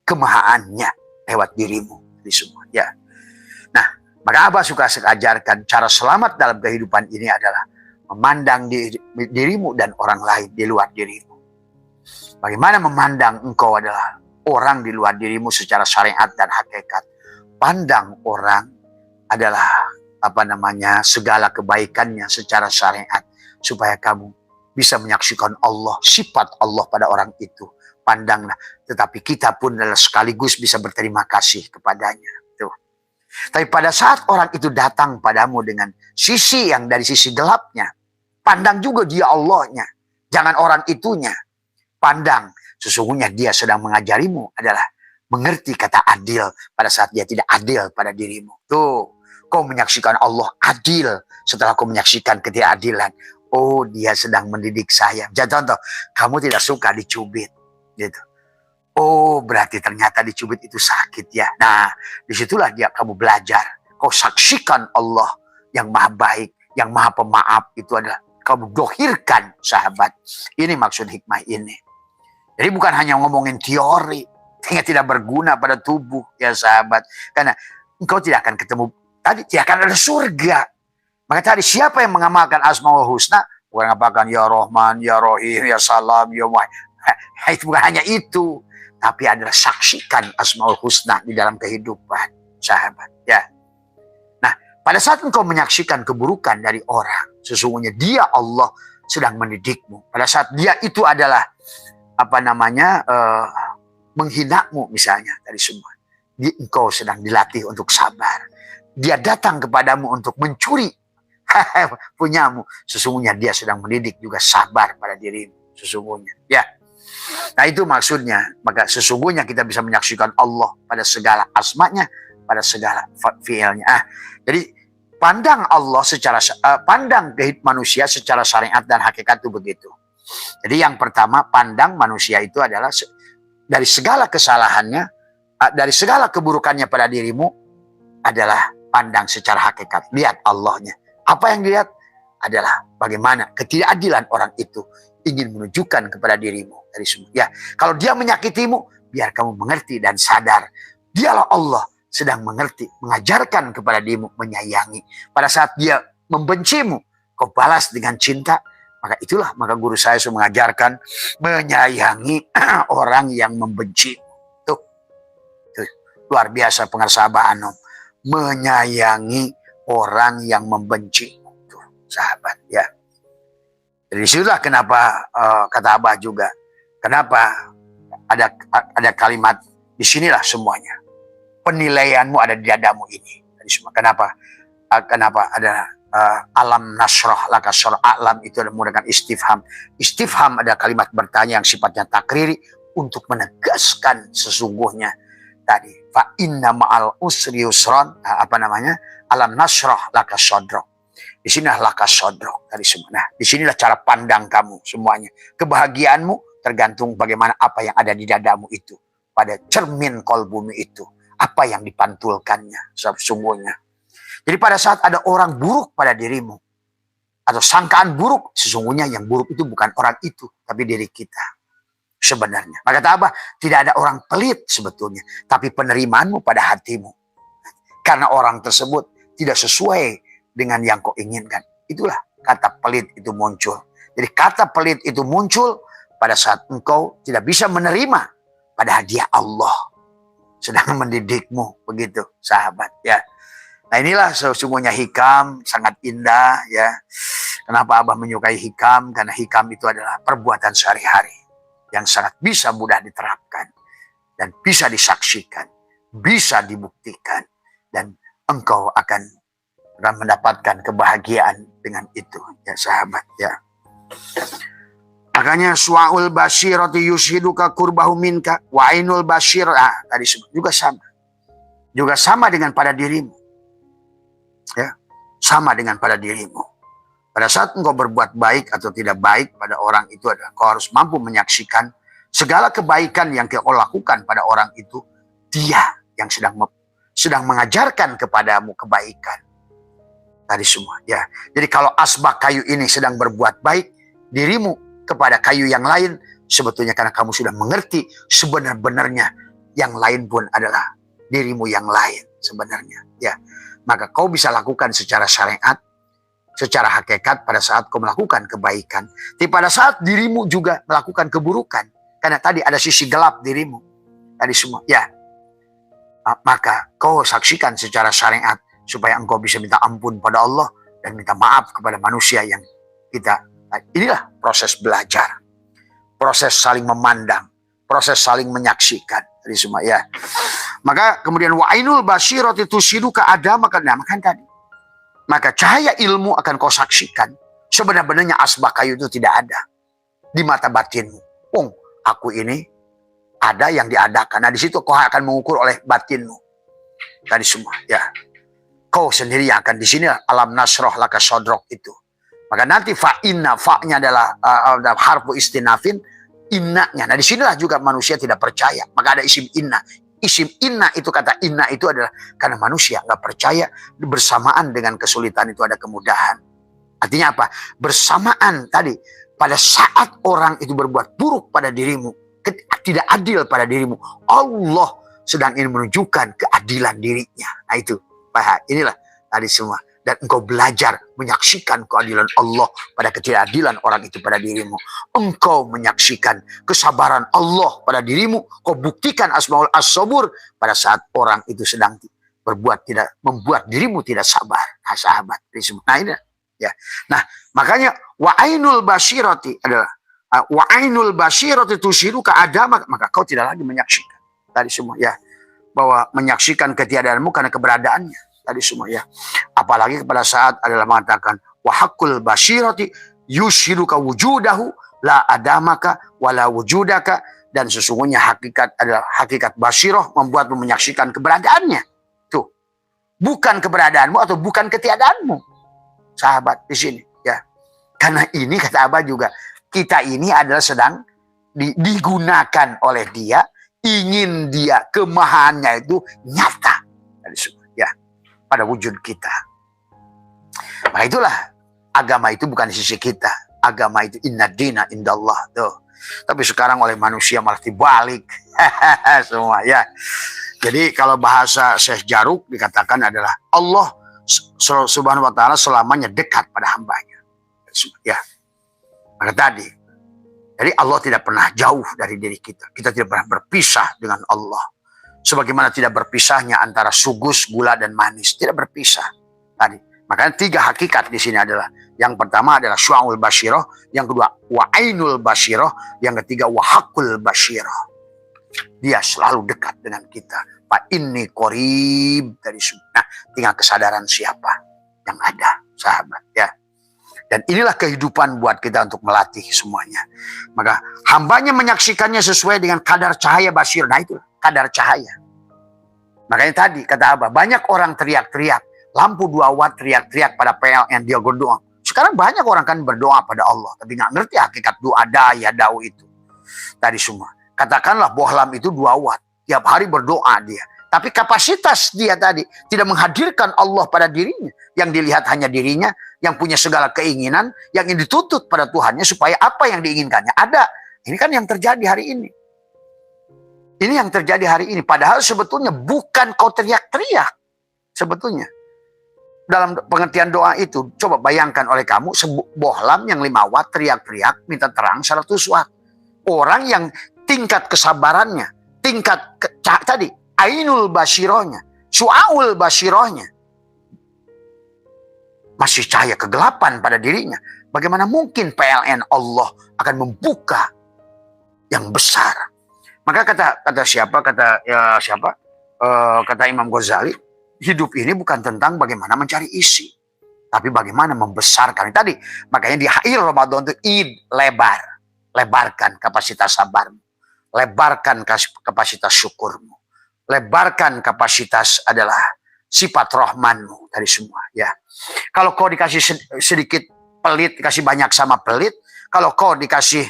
kemahaannya lewat dirimu. Ini semua, ya. Nah, maka Abah suka ajarkan cara selamat dalam kehidupan ini adalah memandang dirimu dan orang lain di luar dirimu. Bagaimana memandang engkau adalah orang di luar dirimu secara syariat dan hakikat. Pandang orang adalah segala kebaikannya secara syariat, supaya kamu bisa menyaksikan Allah, sifat Allah pada orang itu. Pandanglah, tetapi kita pun adalah sekaligus bisa berterima kasih kepadanya. Tuh. Tapi pada saat orang itu datang padamu dengan sisi yang dari sisi gelapnya, pandang juga dia Allahnya, jangan orang itunya. Pandang, sesungguhnya dia sedang mengajarimu adalah mengerti kata adil pada saat dia tidak adil pada dirimu. Tuh. Kau menyaksikan Allah adil setelah kau menyaksikan ketidakadilan. Oh, dia sedang mendidik saya. Jadi contoh, kamu tidak suka dicubit, gitu. Oh, berarti ternyata dicubit itu sakit ya. Nah, disitulah kamu belajar. Kau saksikan Allah yang maha baik, yang maha pemaaf. Itu adalah kamu dohirkan, sahabat. Ini maksud hikmah ini. Jadi bukan hanya ngomongin teori yang tidak berguna pada tubuh, ya sahabat. Karena engkau tidak akan ketemu, tadi tidak akan ada surga. Maka tadi siapa yang mengamalkan Asmaul Husna, bukan mengamalkan ya Rahman, ya Rahim, ya Salam, ya Wahid. Itu bukan hanya itu, tapi adalah saksikan Asmaul Husna di dalam kehidupan, sahabat. Ya. Nah, pada saat engkau menyaksikan keburukan dari orang, sesungguhnya dia Allah sedang mendidikmu. Pada saat dia itu adalah menghinamu misalnya dari semua, engkau sedang dilatih untuk sabar. Dia datang kepadamu untuk mencuri punyamu, sesungguhnya dia sedang mendidik juga sabar pada dirimu, sesungguhnya. Ya. Nah, itu maksudnya. Maka sesungguhnya kita bisa menyaksikan Allah pada segala asmanya, pada segala fiilnya. Jadi pandang Allah pandang manusia secara syariat dan hakikat itu begitu. Jadi yang pertama, pandang manusia itu adalah dari segala kesalahannya, dari segala keburukannya pada dirimu adalah pandang secara hakikat. Lihat Allahnya. Apa yang dilihat adalah bagaimana ketidakadilan orang itu ingin menunjukkan kepada dirimu dari semua. Ya, kalau dia menyakitimu, biar kamu mengerti dan sadar. Dialah Allah sedang mengerti, mengajarkan kepada dirimu, menyayangi. Pada saat dia membencimu, kau balas dengan cinta. Maka guru saya sudah mengajarkan menyayangi orang yang membenci. Tuh, luar biasa pengersabahan. Menyayangi orang yang membenci. Tuh, sahabat, ya. Jadi disitulah kenapa kata Abah juga, kenapa ada kalimat disinilah semuanya. Penilaianmu ada di dadamu ini. Kenapa ada alam nasrah laka syarah, alam itu adalah menggunakan istifham. Istifham ada kalimat bertanya yang sifatnya takriri untuk menegaskan sesungguhnya tadi fa inna ma'al usri yusran, alam nasrah laka sadrak. Di sinilah laka sadrak tadi semua. Nah, di sinilah cara pandang kamu semuanya. Kebahagiaanmu tergantung bagaimana apa yang ada di dadamu itu, pada cermin kolbumu itu, apa yang dipantulkannya sesungguhnya. Jadi pada saat ada orang buruk pada dirimu, atau sangkaan buruk, sesungguhnya yang buruk itu bukan orang itu, tapi diri kita. Sebenarnya. Maka kata Abah, tidak ada orang pelit sebetulnya, tapi penerimaanmu pada hatimu. Karena orang tersebut tidak sesuai dengan yang kau inginkan. Itulah kata pelit itu muncul. Jadi kata pelit itu muncul pada saat engkau tidak bisa menerima pada hadiah Allah sedang mendidikmu. Begitu, sahabat. Ya. Nah, inilah sesungguhnya hikam, sangat indah ya. Kenapa Abah menyukai hikam? Karena hikam itu adalah perbuatan sehari-hari yang sangat bisa mudah diterapkan dan bisa disaksikan, bisa dibuktikan, dan engkau akan mendapatkan kebahagiaan dengan itu, ya sahabat ya. Makanya su'aul basyirati yushiduka kurbahu minka wa ainul basyir, tadi juga sama. Juga sama dengan pada dirimu. Ya, sama dengan pada dirimu. Pada saat engkau berbuat baik atau tidak baik pada orang itu adalah kau harus mampu menyaksikan segala kebaikan yang kau lakukan pada orang itu, dia yang sedang mengajarkan kepadamu kebaikan. Tadi semua, ya. Jadi kalau asbak kayu ini sedang berbuat baik dirimu kepada kayu yang lain, sebetulnya karena kamu sudah mengerti sebenar-benarnya yang lain pun adalah dirimu yang lain sebenarnya, ya. Maka kau bisa lakukan secara syariat, secara hakikat pada saat kau melakukan kebaikan. Tapi pada saat dirimu juga melakukan keburukan, karena tadi ada sisi gelap dirimu, tadi semua, ya. Maka kau saksikan secara syariat supaya engkau bisa minta ampun pada Allah dan minta maaf kepada manusia yang kita. Inilah proses belajar, proses saling memandang, proses saling menyaksikan, tadi semua, ya. Maka kemudian wa ainul basyirati tusiduka ada maka tadi. Maka cahaya ilmu akan kau saksikan. Sebenarnya asbak kayu itu tidak ada di mata batinmu. Aku ini ada yang diadakan. Nah, di situ kau akan mengukur oleh batinmu. Tadi semua, ya. Kau sendiri yang akan di sini alam nasroh laka sodrok itu. Maka nanti fa'inna, fa'nya adalah harfu istinafin, innanya. Nah disinilah juga manusia tidak percaya. Maka ada isim inna. Isim inna itu, kata inna itu adalah karena manusia nggak percaya bersamaan dengan kesulitan itu ada kemudahan. Artinya apa? Bersamaan tadi, pada saat orang itu berbuat buruk pada dirimu, tidak adil pada dirimu, Allah sedang ingin menunjukkan keadilan dirinya. Nah itu, inilah tadi semua. Dan engkau belajar menyaksikan keadilan Allah pada ketidakadilan orang itu pada dirimu. Engkau menyaksikan kesabaran Allah pada dirimu. Kau buktikan asmaul as-sabur pada saat orang itu sedang membuat dirimu tidak sabar. Nah, sahabat. Nah ini ya. Nah makanya wa'ainul basyirati adalah wa'ainul basyirati tusyiruka adamak. Maka kau tidak lagi menyaksikan tadi semua ya, bahwa menyaksikan ketiadaanmu karena keberadaannya. Tadi semua ya. Apalagi pada saat adalah mengatakan wahakul basyirati yushiruka wujudahu la adamaka wala wujudaka, dan sesungguhnya hakikat adalah hakikat basyirah membuatmu menyaksikan keberadaannya. Tuh. Bukan keberadaanmu atau bukan ketiadaanmu. Sahabat di sini ya. Karena ini kata Abah juga, kita ini adalah sedang digunakan oleh dia, ingin dia kemahannya itu nyata. Tadi semua ya. Pada wujud kita. Maka itulah agama itu bukan di sisi kita. Agama itu inna dina indallah. Tuh. Tapi sekarang oleh manusia malah dibalik. Semua ya. Jadi kalau bahasa Syekh Jaruk dikatakan adalah Allah subhanahu wa ta'ala selamanya dekat pada hambanya. Ya. Maka tadi. Jadi Allah tidak pernah jauh dari diri kita. Kita tidak pernah berpisah dengan Allah. Sebagaimana tidak berpisahnya antara sugus, gula, dan manis. Tidak berpisah. Tadi. Makanya 3 hakikat di sini adalah. Yang pertama adalah syu'aul basyirah. Yang kedua, wa'ainul basyirah. Yang ketiga, wahakul basyirah. Dia selalu dekat dengan kita. Fa inni qorib. Nah, tinggal kesadaran siapa yang ada, sahabat. Ya. Dan inilah kehidupan buat kita untuk melatih semuanya. Maka hambanya menyaksikannya sesuai dengan kadar cahaya basyir. Nah itu kadar cahaya. Makanya tadi kata Abah, banyak orang teriak-teriak. Lampu 2 watt teriak-teriak pada PLN, dia berdoa. Sekarang banyak orang kan berdoa pada Allah. Tapi nggak ngerti hakikat doa daya dau itu. Tadi semua. Katakanlah bohlam itu 2 watt. Tiap hari berdoa dia. Tapi kapasitas dia tadi tidak menghadirkan Allah pada dirinya. Yang dilihat hanya dirinya, yang punya segala keinginan, yang ingin dituntut pada Tuhannya supaya apa yang diinginkannya ada. Ini kan yang terjadi hari ini. Ini yang terjadi hari ini. Padahal sebetulnya bukan kau teriak-teriak. Sebetulnya. Dalam pengertian doa itu, coba bayangkan oleh kamu, bohlam yang 5 watt teriak-teriak, minta terang 100 watt. Orang yang tingkat kesabarannya, tingkat tadi, ainul basyirohnya, su'aul basyirohnya, masih cahaya kegelapan pada dirinya. Bagaimana mungkin PLN Allah akan membuka yang besar? Maka kata siapa? Kata Imam Ghazali, hidup ini bukan tentang bagaimana mencari isi, tapi bagaimana membesarkan. Tadi makanya di akhir Ramadan itu lebarkan kapasitas sabarmu, lebarkan kapasitas syukurmu, lebarkan kapasitas adalah sifat rohmanmu dari semua ya. Kalau kau dikasih sedikit pelit, dikasih banyak sama pelit. Kalau kau dikasih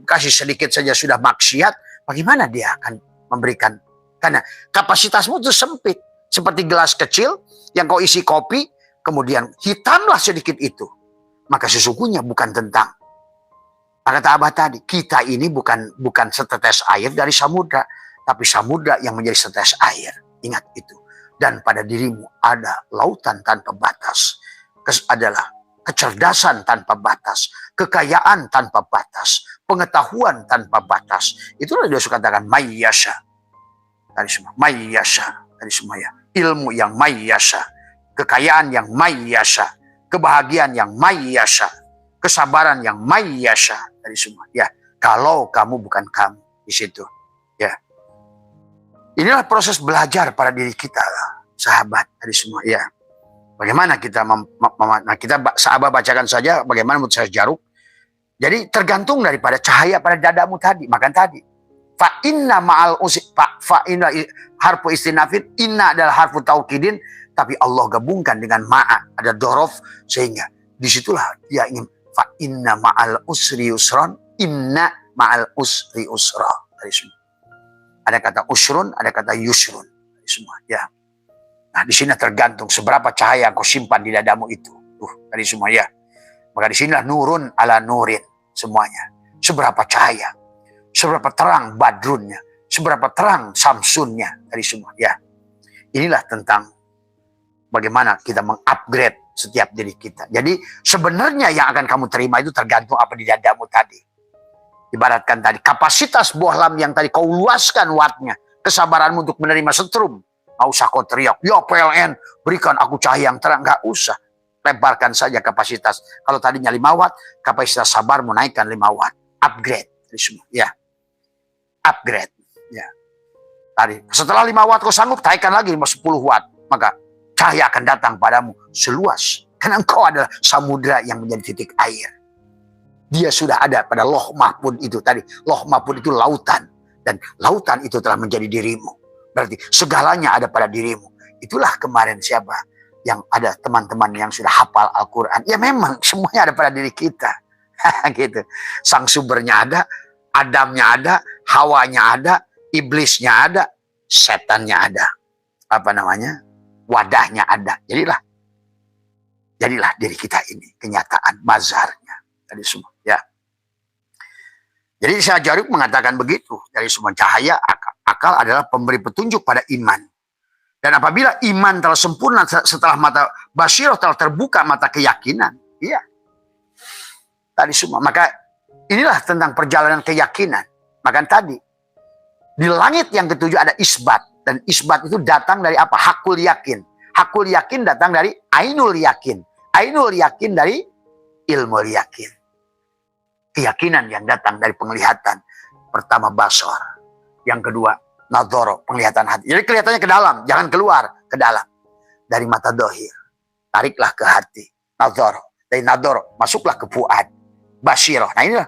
kasih sedikit saja sudah maksiat, bagaimana dia akan memberikan? Karena kapasitasmu itu sempit, seperti gelas kecil yang kau isi kopi, kemudian hitamlah sedikit itu. Maka sesungguhnya bukan tentang. Kata Abah tadi, kita ini bukan setetes air dari samudra, tapi samudra yang menjadi setetes air. Ingat itu. Dan pada dirimu ada lautan tanpa batas. Adalah kecerdasan tanpa batas, kekayaan tanpa batas, pengetahuan tanpa batas. Itulah dia suka katakan mayyasha. Tadi semua mayyasha, tadi semua ya. Ilmu yang mayyasha, kekayaan yang mayyasha, kebahagiaan yang mayyasha, kesabaran yang mayyasha, tadi semua ya. Kalau kamu bukan kamu di situ, ya. Inilah proses belajar pada diri kita, sahabat, tadi semua ya. Bagaimana kita sahabat bacakan saja bagaimana menurut saya Jaruk. Jadi tergantung daripada cahaya pada dadamu tadi. Makan tadi. Fa inna ma'al usri fa inna harfu istinafin, inna adalah harfu taukidin, tapi Allah gabungkan dengan ma'a, ada dorof, sehingga disitulah dia ingin fa inna ma'al usri yusron, inna ma'al usri usra. Dari semua. Ada kata usrun, ada kata yusrun. Dari semua, ya. Nah, di sini tergantung seberapa cahaya yang kau simpan di dadamu itu. Dari semua, ya. Maka di sinilah nurun ala nurin semuanya. Seberapa cahaya, seberapa terang badrunnya, seberapa terang samsunnya dari semua, ya. Inilah tentang bagaimana kita mengupgrade setiap diri kita. Jadi sebenarnya yang akan kamu terima itu tergantung apa di dadamu tadi. Ibaratkan tadi, kapasitas buah lam yang tadi kau luaskan wattnya, kesabaranmu untuk menerima setrum. Nggak usah kau teriak, ya PLN, berikan aku cahaya yang terang. Nggak usah. Lebarkan saja kapasitas. Kalau tadinya 5 watt, kapasitas sabarmu naikkan 5 watt. Upgrade. Semua, ya. Upgrade. Ya. Tadi, setelah 5 watt kau sanggup, naikkan lagi 10 watt. Maka cahaya akan datang padamu seluas. Karena engkau adalah samudra yang menjadi titik air. Dia sudah ada pada loh mahfud itu tadi. Loh mahfud itu lautan. Dan lautan itu telah menjadi dirimu. Berarti segalanya ada pada dirimu. Itulah kemarin siapa yang ada teman-teman yang sudah hafal Al-Quran. Ya memang semuanya ada pada diri kita. Gitu. Sang sumbernya ada, Adamnya ada, Hawanya ada, iblisnya ada, setannya ada. Apa namanya? Wadahnya ada. Jadilah diri kita ini kenyataan mazharnya dari semua, ya. Jadi Syekh Jaruk mengatakan begitu, dari semua cahaya akal adalah pemberi petunjuk pada iman. Dan apabila iman telah sempurna setelah mata basirah telah terbuka mata keyakinan, iya. Tadi semua, maka inilah tentang perjalanan keyakinan. Maka tadi di langit yang ketujuh ada isbat, dan isbat itu datang dari apa? Hakul yakin. Hakul yakin datang dari ainul yakin. Ainul yakin dari ilmu yakin. Keyakinan yang datang dari penglihatan. Pertama basar, yang kedua nadhara, penglihatan hati. Jadi kelihatannya ke dalam, jangan keluar, ke dalam. Dari mata dohir, tariklah ke hati. Nadhara, dari nadhara masuklah ke fuad. Basyirah, nah inilah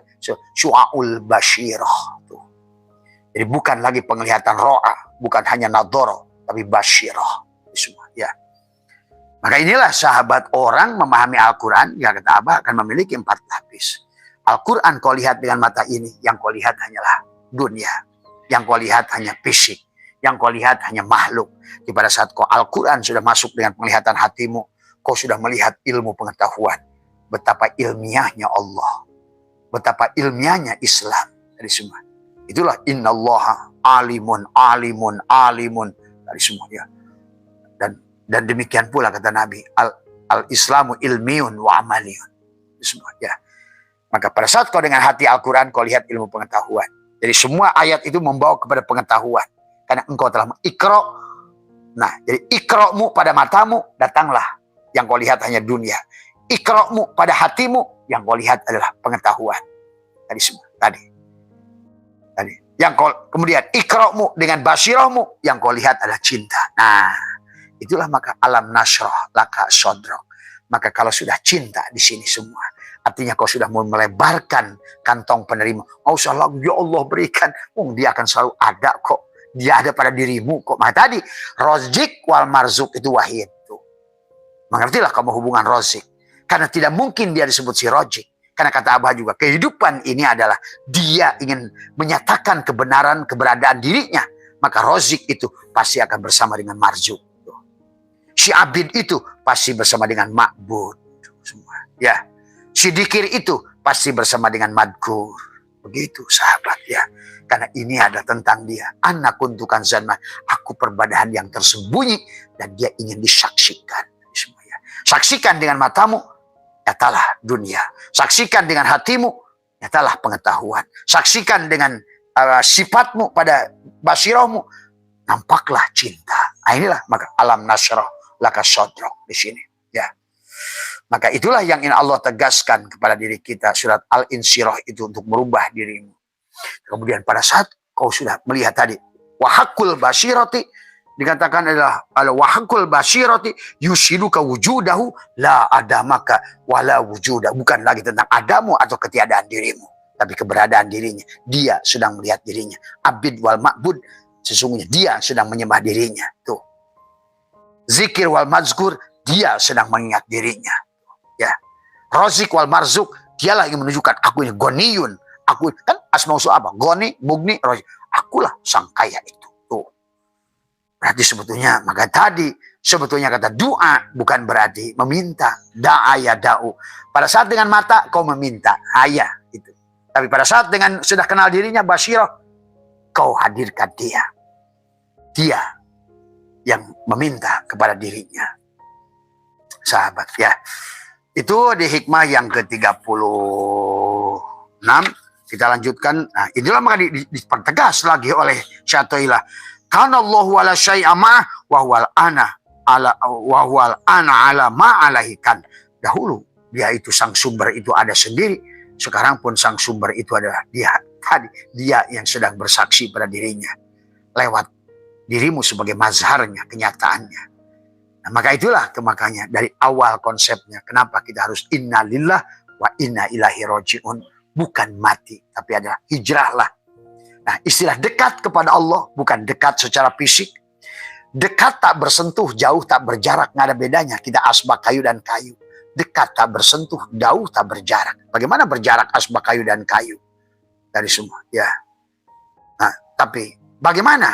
syu'aul basyirah. Jadi bukan lagi penglihatan ro'a, bukan hanya nadhara, tapi basyirah. Semua, ya. Maka inilah sahabat orang memahami Al-Quran, ya kata Abah akan memiliki 4 lapis. Al-Quran kau lihat dengan mata ini, yang kau lihat hanyalah dunia. Yang kau lihat hanya fisik. Yang kau lihat hanya makhluk. Di pada saat kau Al-Quran sudah masuk dengan penglihatan hatimu, kau sudah melihat ilmu pengetahuan. Betapa ilmiahnya Allah. Betapa ilmiahnya Islam. Dari semua. Itulah innallaha alimun, alimun, alimun. Dari semua, ya. Dan demikian pula kata Nabi, al-Islamu ilmiun wa amaliyun. Semua, ya. Maka pada saat kau dengan hati Al-Quran, kau lihat ilmu pengetahuan. Jadi semua ayat itu membawa kepada pengetahuan. Karena engkau telah mengikra. Nah, jadi ikra'mu pada matamu, datanglah. Yang kau lihat hanya dunia. Ikra'mu pada hatimu, yang kau lihat adalah pengetahuan. Tadi semua, tadi. Yang kau, kemudian ikra'mu dengan basirahmu, yang kau lihat adalah cinta. Nah, itulah maka alam nasrah laka sodrok. Maka kalau sudah cinta di sini semua, artinya kau sudah mau melebarkan kantong penerima. Nggak usah lagu, ya Allah berikan. Dia akan selalu ada kok. Dia ada pada dirimu kok. Maka tadi, rozik wal marzuk itu wahid. Mengertilah kamu hubungan rozik. Karena tidak mungkin dia disebut si rozik. Karena kata Abah juga, kehidupan ini adalah dia ingin menyatakan kebenaran, keberadaan dirinya. Maka rozik itu pasti akan bersama dengan marzuk. Si abid itu pasti bersama dengan ma'bud. Semua. Ya. Si dikir itu pasti bersama dengan madkur. Begitu sahabat, ya. Karena ini ada tentang dia. Anak untukan zanman. Aku perbadahan yang tersembunyi. Dan dia ingin disaksikan. Semua, ya. Saksikan dengan matamu. Nyatalah dunia. Saksikan dengan hatimu. Nyatalah pengetahuan. Saksikan dengan sifatmu pada basirahmu. Nampaklah cinta. Nah, inilah maka alam nasrah laka sodrok di sini, ya. Maka itulah yang ingin Allah tegaskan kepada diri kita, surat Al-Insyirah itu untuk merubah dirimu. Kemudian pada saat kau sudah melihat tadi wahakul basirati, dikatakan adalah wahakul basirati yusiduka wujudahu la adamaka wala wujuda. Bukan lagi tentang adamu atau ketiadaan dirimu, tapi keberadaan dirinya. Dia sedang melihat dirinya. Abid wal ma'bud, sesungguhnya dia sedang menyembah dirinya. Tuh. Zikir wal mazkur, dia sedang mengingat dirinya. Ya. Rozik wal marzuk, dialah yang menunjukkan aku ini goniyun. Aku kan asma usul apa? Goni, mugni, rozik. Akulah sang kaya itu. Tuh. Berarti sebetulnya, maka tadi sebetulnya kata doa bukan berarti meminta. Da'aya da'u. Pada saat dengan mata kau meminta, haya itu. Tapi pada saat dengan sudah kenal dirinya basyirah, kau hadirkan dia. Dia yang meminta kepada dirinya. Sahabat ya. Itu di hikmah yang ke-36. Kita lanjutkan. Nah, inilah maka dipertegas lagi oleh Syatoilah. Kana Allahu ala syai'a ma'ah wa huwal ana ala ma'alahikan. Dahulu dia itu sang sumber itu ada sendiri. Sekarang pun sang sumber itu adalah dia. Tadi dia yang sedang bersaksi pada dirinya. Lewat dirimu sebagai mazharnya, kenyataannya. Nah, maka itulah makanya dari awal konsepnya. Kenapa kita harus inna lillah wa inna ilahi roji'un. Bukan mati, tapi adalah hijrahlah. Nah, istilah dekat kepada Allah bukan dekat secara fisik. Dekat tak bersentuh, jauh tak berjarak, nggak ada bedanya. Kita asbak kayu dan kayu. Dekat tak bersentuh, jauh tak berjarak. Bagaimana berjarak asbak kayu dan kayu? Dari semua, ya. Nah, tapi bagaimana?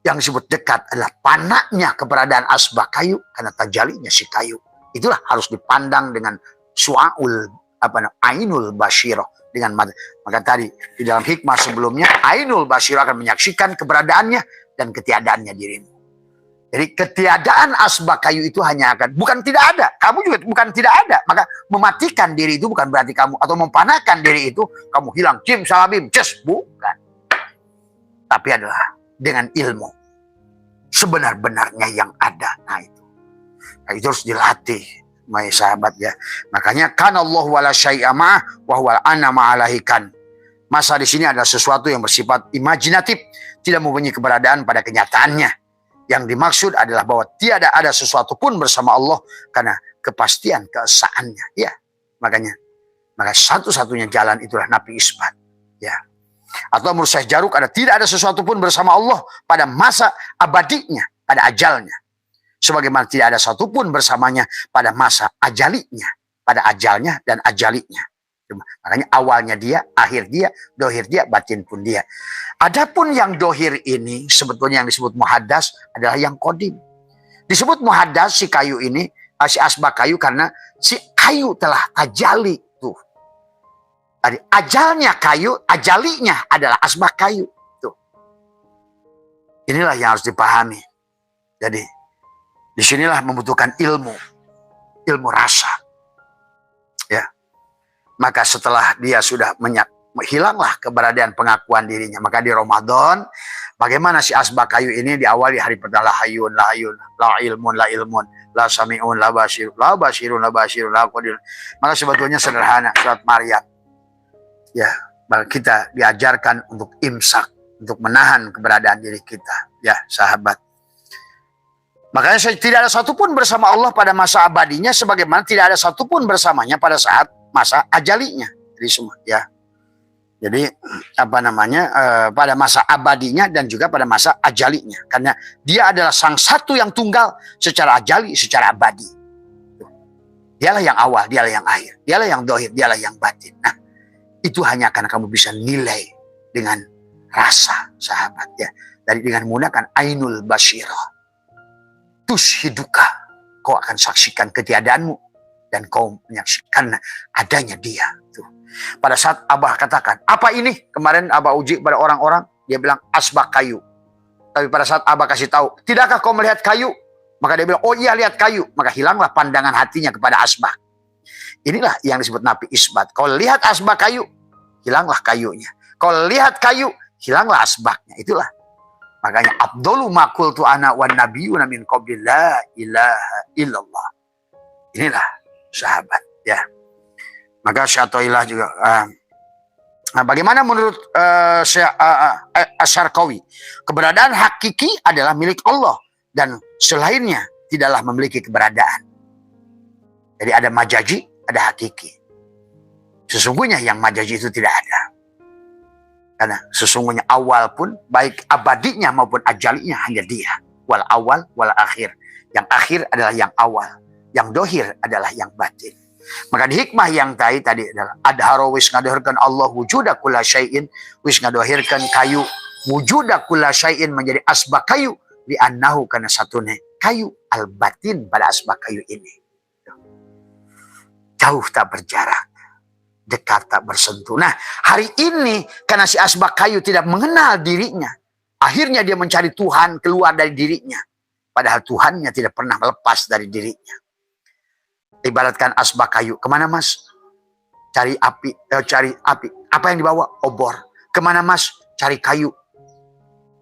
Yang disebut dekat adalah panaknya keberadaan asbak kayu karena tajalinya si kayu. Itulah harus dipandang dengan su'aul ainul basyirah dengan mata. Maka tadi di dalam hikmah sebelumnya ainul basyirah akan menyaksikan keberadaannya dan ketiadaannya dirimu. Jadi ketiadaan asbak kayu itu hanya akan bukan tidak ada. Kamu juga bukan tidak ada. Maka mematikan diri itu bukan berarti kamu atau mempanahkan diri itu kamu hilang cim salabim ces bukan. Tapi adalah dengan ilmu sebenar-benarnya yang ada. Nah itu harus dilatih. My sahabat ya. Makanya kan Allah wala syai'a ma'ah wa huwal ana ma'alahikan. Masa di sini adalah sesuatu yang bersifat imajinatif, tidak mempunyai keberadaan pada kenyataannya. Yang dimaksud adalah bahwa tiada ada sesuatu pun bersama Allah karena kepastian keesaannya. Ya. Maka satu-satunya jalan itulah nafi isbat. Ya. Atau menurut Syekh Jaruk tidak ada sesuatu pun bersama Allah pada masa abadinya, pada ajalnya. Sebagaimana tidak ada satupun bersamanya pada masa ajalinya, pada ajalnya dan ajalinya. Makanya awalnya dia, akhir dia, dohir dia, batin pun dia. Adapun yang dohir ini sebetulnya yang disebut muhaddas adalah yang kodim. Disebut muhaddas si kayu ini, si asbak kayu karena si kayu telah ajali tuh. Ajalnya kayu, ajalinya adalah asbak kayu tuh. Inilah yang harus dipahami. Jadi disinilah membutuhkan ilmu rasa. Ya. Maka setelah dia sudah hilanglah keberadaan pengakuan dirinya. Maka di Ramadan, bagaimana si asbak kayu ini diawali hari pertama la hayun, la ilmun, la sami'un, la basirun, la qadirun. Maka sebetulnya sederhana surat Maryam. Ya, kita diajarkan untuk imsak, untuk menahan keberadaan diri kita. Ya, sahabat. Makanya tidak ada satupun bersama Allah pada masa abadinya sebagaimana tidak ada satupun bersamanya pada saat masa ajalinya. Jadi semua ya. Jadi pada masa abadinya dan juga pada masa ajalinya. Karena dia adalah sang satu yang tunggal secara ajali, secara abadi. Dialah yang awal, dialah yang akhir. Dialah yang dohir, dialah yang batin. Nah, itu hanya karena kamu bisa nilai dengan rasa, sahabat ya. Dengan menggunakan ainul basyirah. Tushiduka, kau akan saksikan ketiadaanmu dan kau menyaksikan adanya dia. Tuh. Pada saat Abah katakan, apa ini? Kemarin Abah uji pada orang-orang, dia bilang asbak kayu. Tapi pada saat Abah kasih tahu, tidakkah kau melihat kayu? Maka dia bilang, oh iya lihat kayu. Maka hilanglah pandangan hatinya kepada asbak. Inilah yang disebut nafi isbat. Kau lihat asbak kayu, hilanglah kayunya. Kau lihat kayu, hilanglah asbaknya. Itulah. Makanya abdulu makul tu ana wan nabiyuna min qabli la ilaha illallah. Inilah sahabat ya. Maka Syatoilah juga bagaimana menurut Asyarqawi? Keberadaan hakiki adalah milik Allah dan selainnya tidaklah memiliki keberadaan. Jadi ada majaji, ada hakiki. Sesungguhnya yang majaji itu tidak ada. Karena sesungguhnya awal pun baik abadinya maupun ajalinya hanya dia. Wal awal wal akhir. Yang akhir adalah yang awal. Yang dohir adalah yang batin. Maka di hikmah yang tadi adalah adharo wis ngadohirkan Allah wujuda kulla syai'in, wis ngadohirkan kayu wujuda kulla syai'in menjadi asbak kayu li annahu kana satune kayu al batin pada asbak kayu ini. Jauh tak berjarak, dekat tak bersentuh. Nah, hari ini karena si asbak kayu tidak mengenal dirinya, akhirnya dia mencari Tuhan keluar dari dirinya. Padahal Tuhannya tidak pernah melepas dari dirinya. Ibaratkan asbak kayu, kemana mas? Cari api, cari api. Apa yang dibawa? Obor. Kemana mas? Cari kayu.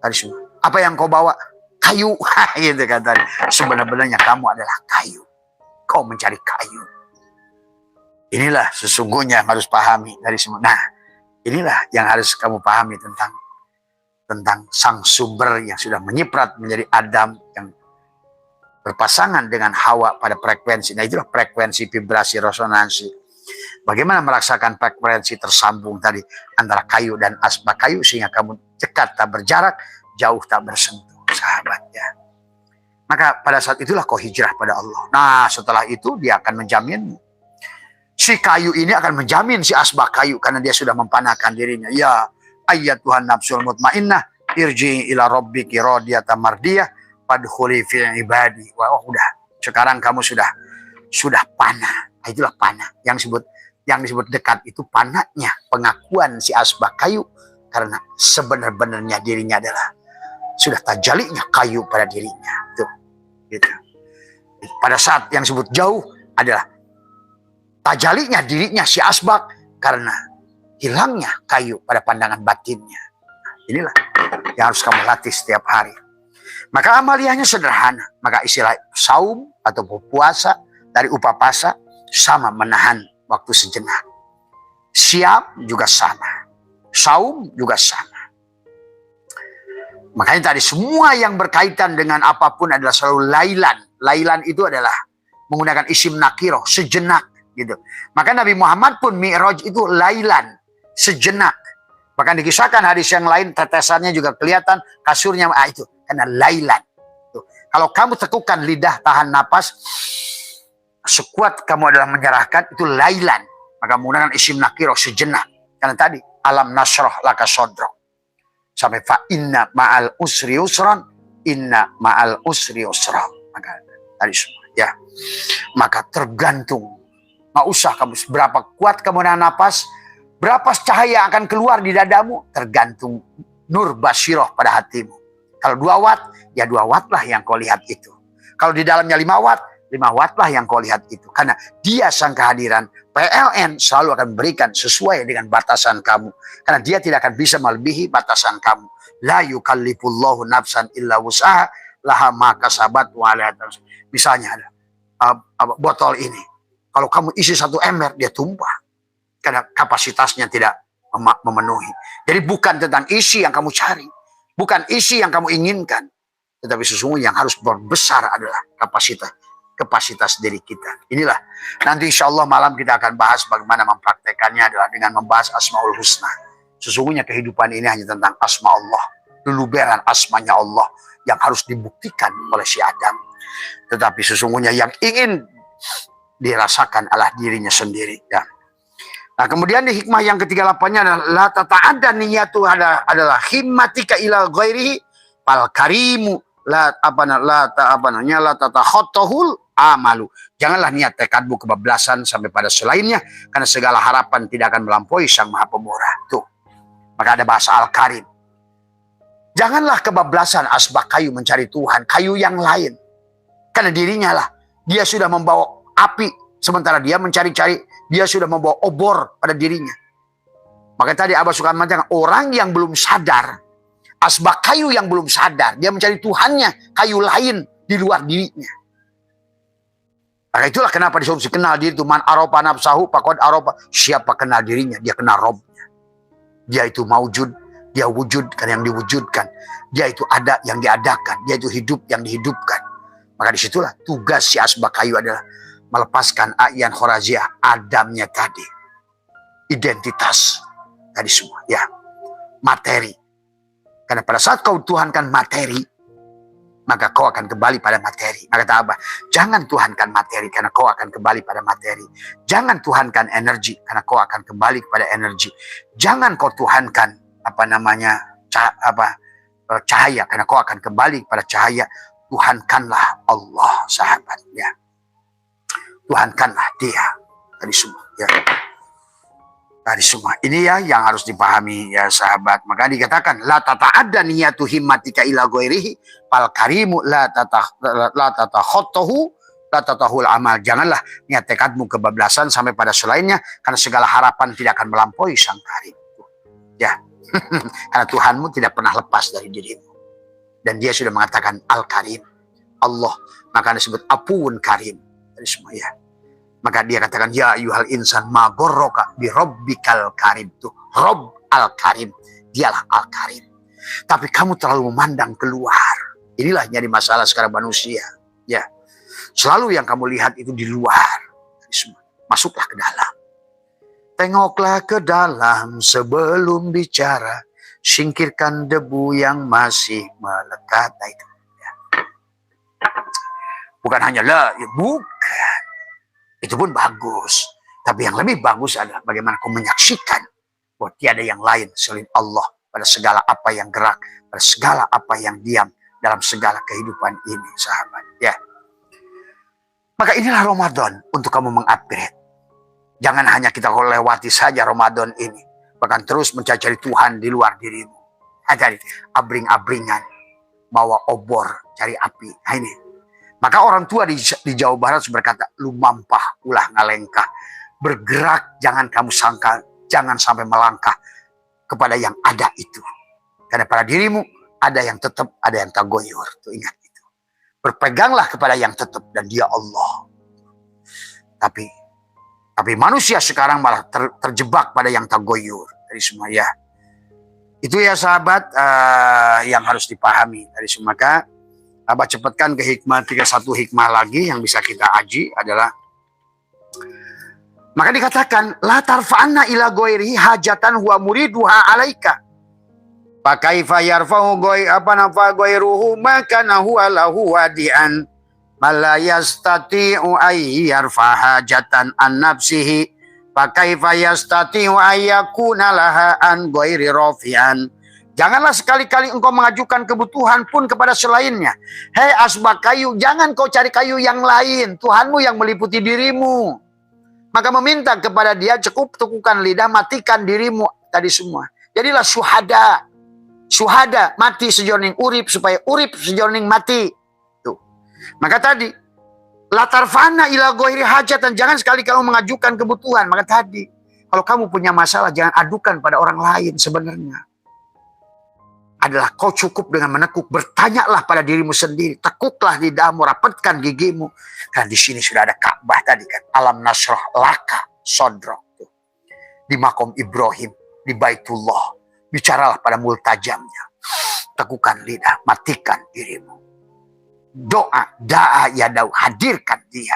Tadi semua. Apa yang kau bawa? Kayu. Gitu kan tadi. Sebenarnya kamu adalah kayu. Kau mencari kayu. Inilah sesungguhnya yang harus pahami dari semua. Nah, inilah yang harus kamu pahami tentang sang sumber yang sudah menyiprat menjadi Adam yang berpasangan dengan Hawa pada frekuensi. Nah, itulah frekuensi vibrasi resonansi. Bagaimana merasakan frekuensi tersambung tadi antara kayu dan asbak kayu sehingga kamu dekat tak berjarak, jauh tak bersentuh, sahabatnya. Maka pada saat itulah kau hijrah pada Allah. Nah, setelah itu dia akan menjaminmu. Si kayu ini akan menjamin si asbak kayu karena dia sudah mempanakan dirinya. Ya, ayat Tuhan nafsul mutmainnah, irji ila rabbiki radiyatan mardiyah, fadkhuli fi ibadi. Wah, udah. Sekarang kamu sudah panah. Itulah panah. Yang disebut dekat itu panahnya pengakuan si asbak kayu karena sebenar-benarnya dirinya adalah sudah tajalinya kayu pada dirinya. Tuh. Gitu. Pada saat yang disebut jauh adalah tajalinya dirinya si asbak karena hilangnya kayu pada pandangan batinnya. Inilah yang harus kamu latih setiap hari. Maka amaliyahnya sederhana. Maka istilah saum atau puasa dari upapasa sama menahan waktu sejenak. Siam juga sama. Saum juga sama. Makanya tadi semua yang berkaitan dengan apapun adalah selalu lailan. Lailan itu adalah menggunakan isim nakiroh, sejenak. Gitu. Maka Nabi Muhammad pun Mi'raj itu lailan, sejenak. Bahkan dikisahkan hadis yang lain tetesannya juga kelihatan kasurnya itu karena lailan. Tuh. Kalau kamu tekukan lidah tahan napas sekuat kamu adalah menyerahkan itu lailan. Maka menggunakan isim nakiro sejenak. Karena tadi alam nasroh laka sodrok. Sampai fa inna ma'al usri usron, inna ma'al usri usron. Maka tadi semua ya. Maka tergantung. Nggak usah kamu berapa kuat kamu nahan napas, berapa cahaya akan keluar di dadamu, tergantung nur basiroh pada hatimu. Kalau 2 watt, ya 2 watt lah yang kau lihat itu. Kalau di dalamnya 5 watt, 5 watt lah yang kau lihat itu. Karena dia sang kehadiran, PLN selalu akan memberikan sesuai dengan batasan kamu. Karena dia tidak akan bisa melebihi batasan kamu. La yukallifullahu nafsan illa wus'aha laha ma kasabat wa 'alaiha. Misalnya ada botol ini. Kalau kamu isi 1 ember, dia tumpah. Karena kapasitasnya tidak memenuhi. Jadi bukan tentang isi yang kamu cari. Bukan isi yang kamu inginkan. Tetapi sesungguhnya yang harus berbesar adalah kapasitas diri kita. Inilah. Nanti insya Allah malam kita akan bahas bagaimana mempraktekannya adalah dengan membahas Asmaul Husna. Sesungguhnya kehidupan ini hanya tentang Asma Allah. Luluberan asmanya Allah yang harus dibuktikan oleh si Adam. Tetapi sesungguhnya yang ingin dirasakan adalah dirinya sendiri. Ya. Nah, kemudian di hikmah yang ke-38-nya adalah la tata'adda niyatu adalah himmatika ila ghairihi fal karimu la tatakhotohul amalu. Janganlah niat tekadmu kebablasan sampai pada selainnya karena segala harapan tidak akan melampaui Sang Maha Pemurah. Tuh. Maka ada bahasa Al-Karim. Janganlah kebablasan asbak kayu mencari Tuhan, kayu yang lain. Karena dirinya lah dia sudah membawa api, sementara dia mencari-cari, dia sudah membawa obor pada dirinya. Maka tadi Abah suka mengatakan, orang yang belum sadar, asbak kayu yang belum sadar, dia mencari Tuhannya, kayu lain di luar dirinya. Maka itulah kenapa disuruh kenal diri itu, man aropa nafsahu faqad aropa. Siapa kenal dirinya, dia kenal Robnya. Dia itu maujud, dia wujud karena yang diwujudkan. Dia itu ada yang diadakan, dia itu hidup yang dihidupkan. Maka disitulah tugas si asbak kayu adalah melepaskan A'yan Khoraziah, Adamnya tadi. Identitas tadi semua. Ya, materi. Karena pada saat kau tuhankan materi, maka kau akan kembali pada materi. Maka kata Abah, jangan tuhankan materi karena kau akan kembali pada materi. Jangan tuhankan energi karena kau akan kembali kepada energi. Jangan kau tuhankan cahaya karena kau akan kembali pada cahaya. Tuhankanlah Allah, sahabatnya. Tuhankanlah Dia. Tadi semua, ya. Tadi semua. Ini ya yang harus dipahami ya sahabat. Maka dikatakan la tata'adda niyatu himmatika ila ghairihi fal karimu la tatakhottahu la tatahul amal. Janganlah niat tekadmu kebablasan sampai pada selainnya karena segala harapan tidak akan melampaui sang karim. Ya. Karena Tuhanmu tidak pernah lepas dari dirimu. Dan Dia sudah mengatakan Al-Karim, Allah. Maka disebut Apuun Karim. Tadi semua ya. Maka Dia katakan, ya ayyuhal insan ma gorroka bi rabbikal karim. Tuh, Rob Al-Karim. Dialah Al-Karim. Tapi kamu terlalu memandang keluar. Inilah yang jadi masalah sekarang manusia. Ya. Selalu yang kamu lihat itu di luar. Masuklah ke dalam. Tengoklah ke dalam sebelum bicara. Singkirkan debu yang masih melekat. Nah, itu. Ya. Bukan hanya ya bukan. Itu pun bagus. Tapi yang lebih bagus adalah bagaimana kau menyaksikan bahwa tiada yang lain selain Allah pada segala apa yang gerak, pada segala apa yang diam dalam segala kehidupan ini, sahabat. Ya. Maka inilah Ramadan untuk kamu mengupgrade. Jangan hanya kita lewati saja Ramadan ini. Bahkan terus mencari Tuhan di luar dirimu. Cari abring-abringan. Bawa obor, cari api. Nah ini. Maka orang tua di Jawa Barat berkata, lu mampah, ulah ngalengkah. Bergerak, jangan kamu sangka, jangan sampai melangkah kepada yang ada itu. Karena pada dirimu, ada yang tetap, ada yang tagoyur. Tuh ingat itu. Berpeganglah kepada yang tetap, dan Dia Allah. Tapi manusia sekarang malah terjebak pada yang tagoyur. Dari semua ya. Itu ya sahabat yang harus dipahami. Dari semua. Maka Abah cepatkan ke hikmah 31 hikmah lagi yang bisa kita aji adalah. Maka dikatakan. La tarfa'anna ila ghairihi hajatan huwa muriduha alaika. Pakaifa yarfa'u ghairuhu makana huwa lahu wadi'an. Mala yastati'u ay yarfa hajatan an nafsihi fa kaifa yastati'u ay yakuna laha an ghairi rafi'an. Janganlah sekali-kali engkau mengajukan kebutuhan pun kepada selainnya. Hei asbak kayu, jangan kau cari kayu yang lain. Tuhanmu yang meliputi dirimu. Maka meminta kepada Dia, cukup tekukan lidah, matikan dirimu. Tadi semua. Jadilah syuhada. Syuhada, mati sejauh urip supaya urip sejauh mati. Maka tadi, latar fana ila ghairi hajatan, jangan sekali kamu mengajukan kebutuhan. Maka tadi, kalau kamu punya masalah, jangan adukan pada orang lain sebenarnya. Adalah kau cukup dengan menekuk, bertanyalah pada dirimu sendiri, tekuklah lidahmu, rapatkan gigimu. Karena di sini sudah ada Ka'bah tadi kan, alam nasrah laka sodrok. Di makom Ibrahim, di Baitullah, bicaralah pada multajamnya. Tekukan lidah, matikan dirimu. Doa, da'a yadau, hadirkan Dia.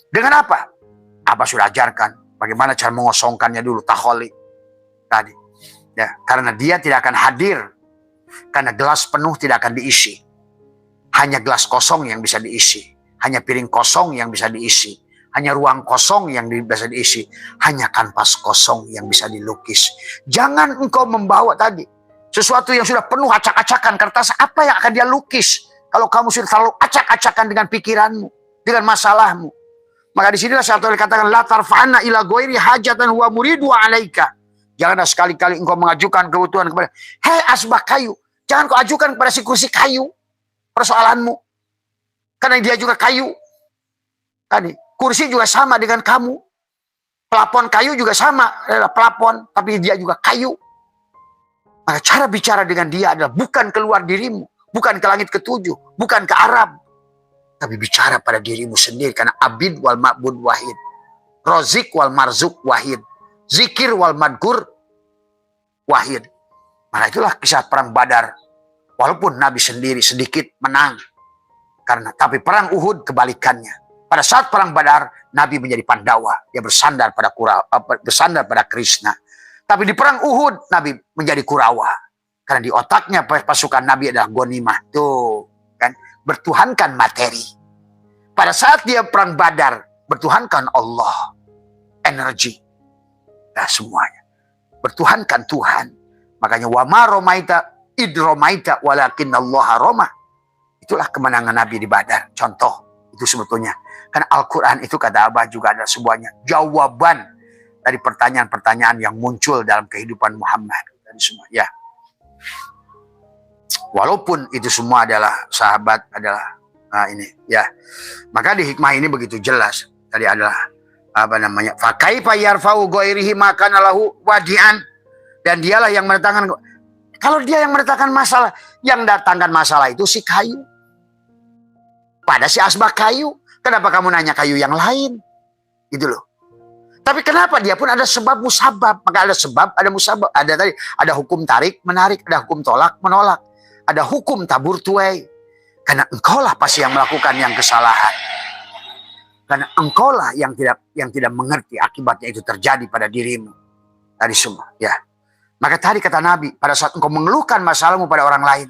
Dengan apa? Abah sudah ajarkan bagaimana cara mengosongkannya dulu, taholi tadi. Ya, karena Dia tidak akan hadir, karena gelas penuh tidak akan diisi. Hanya gelas kosong yang bisa diisi, hanya piring kosong yang bisa diisi, hanya ruang kosong yang bisa diisi, hanya kanvas kosong yang bisa dilukis. Jangan engkau membawa tadi sesuatu yang sudah penuh acak-acakan kertas, apa yang akan Dia lukis kalau kamu sudah terlalu acak-acakan dengan pikiranmu, dengan masalahmu. Maka di sinilah satu kali katakan la tarfa'anna ila ghairi hajatan huwa muridu alaika. Janganlah sekali-kali engkau mengajukan kebutuhan kepada hei asbak kayu. Jangan kau ajukan kepada si kursi kayu persoalanmu. Karena dia juga kayu. Tadi kursi juga sama dengan kamu. Pelapon kayu juga sama adalah pelapon, tapi dia juga kayu. Maka cara bicara dengan Dia adalah bukan keluar dirimu, bukan ke langit ketujuh, bukan ke Arab, tapi bicara pada dirimu sendiri. Karena abid wal ma'bud wahid, rozik wal marzuk wahid, zikir wal madgur wahid. Maka itulah kisah perang Badar. Walaupun Nabi sendiri sedikit menang, tapi perang Uhud kebalikannya. Pada saat perang Badar, Nabi menjadi Pandawa, dia bersandar pada Krishna. Tapi di perang Uhud, Nabi menjadi Kurawa. Karena di otaknya pasukan Nabi adalah ghanimah. Tuh, kan? Bertuhankan materi. Pada saat dia perang Badar, bertuhankan Allah. Energi. Nah, semuanya. Bertuhankan Tuhan. Makanya wa ma romaita id romaita walakin Allah roma. Itulah kemenangan Nabi di Badar. Contoh itu sebetulnya. Karena Al-Quran itu kata Abah juga adalah semuanya jawaban dari pertanyaan-pertanyaan yang muncul dalam kehidupan Muhammad. Dan semua, ya. Walaupun itu semua adalah sahabat adalah ini, ya. Maka di hikmah ini begitu jelas. Tadi adalah apa namanya? Fa kaifa yarfa'u ghairihi makana lahu wadi'an. Dan dialah yang mendatangkan. Kalau dia yang mendatangkan masalah, yang datangkan masalah itu si kayu. Pada si asbak kayu. Kenapa kamu nanya kayu yang lain? Gitu loh. Tapi kenapa dia pun ada sebab musabab. Maka ada sebab, ada musabab. Ada tadi, ada hukum tarik, menarik. Ada hukum tolak, menolak. Ada hukum tabur tuai. Karena engkaulah pasti yang melakukan yang kesalahan. Karena engkaulah yang tidak mengerti akibatnya itu terjadi pada dirimu. Tadi semua, ya. Maka tadi kata Nabi, pada saat engkau mengeluhkan masalahmu pada orang lain.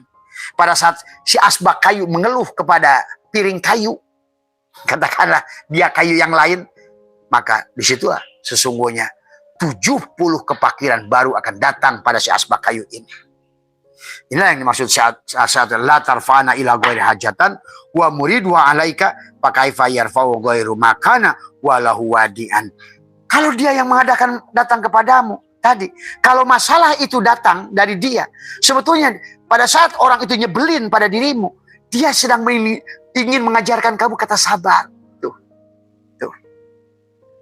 Pada saat si asbak kayu mengeluh kepada piring kayu. Katakanlah dia kayu yang lain. Maka disitulah sesungguhnya 70 kepakiran baru akan datang pada si asbak kayu ini. Inilah yang dimaksud saat la tarfa'na ila ghairi hajatan wa muridu alaika fa kaifa yarfa'u ghairu makana wa lahu wadi'an. Kalau dia yang mengadakan datang kepadamu tadi, kalau masalah itu datang dari dia, sebetulnya pada saat orang itu nyebelin pada dirimu, dia sedang ingin mengajarkan kamu kata sabar. Tuh.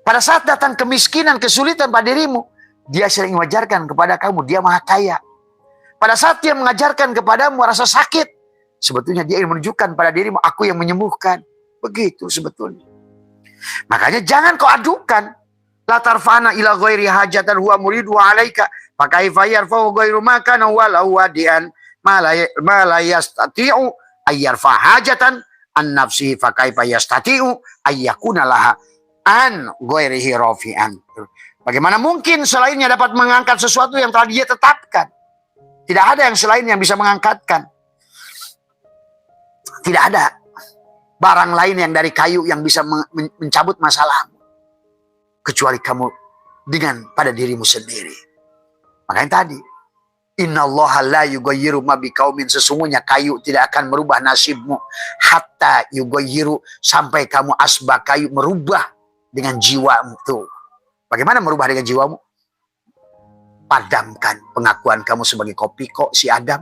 Pada saat datang kemiskinan, kesulitan pada dirimu, dia sedang mengajarkan kepada kamu, dia maha kaya. Pada saat dia mengajarkan kepadamu rasa sakit, sebetulnya dia ingin menunjukkan pada dirimu, aku yang menyembuhkan. Begitu sebetulnya. Makanya jangan kau adukan. La tarfa'na ila ghairi hajatan huwa muridu alaika. Fa kaifa yarfa'u ghairu makana wa lahu wadi'an ma la yastati'u ayyarfa hajatan an nafsihi fa kaifa yastati'u ayyakuna laha an ghairihi rafi'an. Bagaimana mungkin selainnya dapat mengangkat sesuatu yang telah dia tetapkan? Tidak ada yang selain yang bisa mengangkatkan. Tidak ada barang lain yang dari kayu yang bisa mencabut masalahmu. Kecuali kamu dengan pada dirimu sendiri. Makanya tadi. Innallaha la yughayyiru ma biqaumin. Sesungguhnya kayu tidak akan merubah nasibmu. Hatta yughayyiru. Sampai kamu asbak kayu merubah dengan jiwamu. Tuh. Bagaimana merubah dengan jiwamu? Padamkan pengakuan kamu sebagai kopi kok si Adam.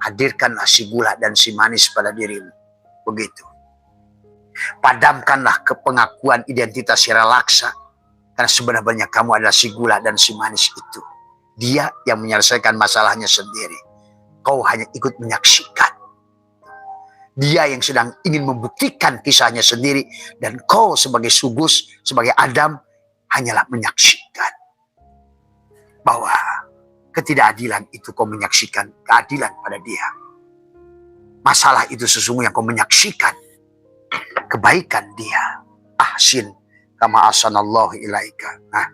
Hadirkanlah si gula dan si manis pada dirimu. Begitu. Padamkanlah kepengakuan identitas si relaksa. Karena sebenarnya kamu adalah si gula dan si manis itu. Dia yang menyelesaikan masalahnya sendiri. Kau hanya ikut menyaksikan. Dia yang sedang ingin membuktikan kisahnya sendiri. Dan kau sebagai sugus, sebagai Adam, hanyalah menyaksikan. Bahwa ketidakadilan itu kau menyaksikan keadilan pada dia. Masalah itu sesungguhnya kau menyaksikan kebaikan dia. Ahsin kama ahsanallahu ilaika. Nah,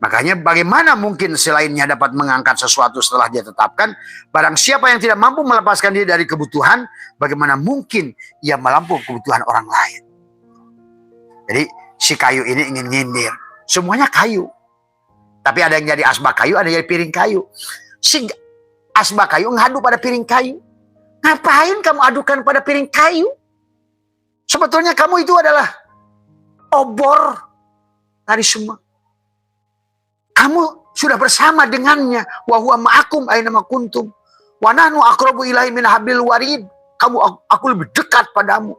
makanya bagaimana mungkin selainnya dapat mengangkat sesuatu setelah dia tetapkan? Barang siapa yang tidak mampu melepaskan diri dari kebutuhan, bagaimana mungkin ia melampaui kebutuhan orang lain? Jadi si kayu ini ingin nyindir. Semuanya kayu. Tapi ada yang jadi asbak kayu, ada yang jadi piring kayu. Si asbak kayu ngadu pada piring kayu. Ngapain kamu adukan pada piring kayu? Sebetulnya kamu itu adalah obor dari semua. Kamu sudah bersama dengannya. Wa huwa ma'akum aina ma kuntum. Wa nahnu aqrabu ilaihi min hablil warid. Aku lebih dekat padamu.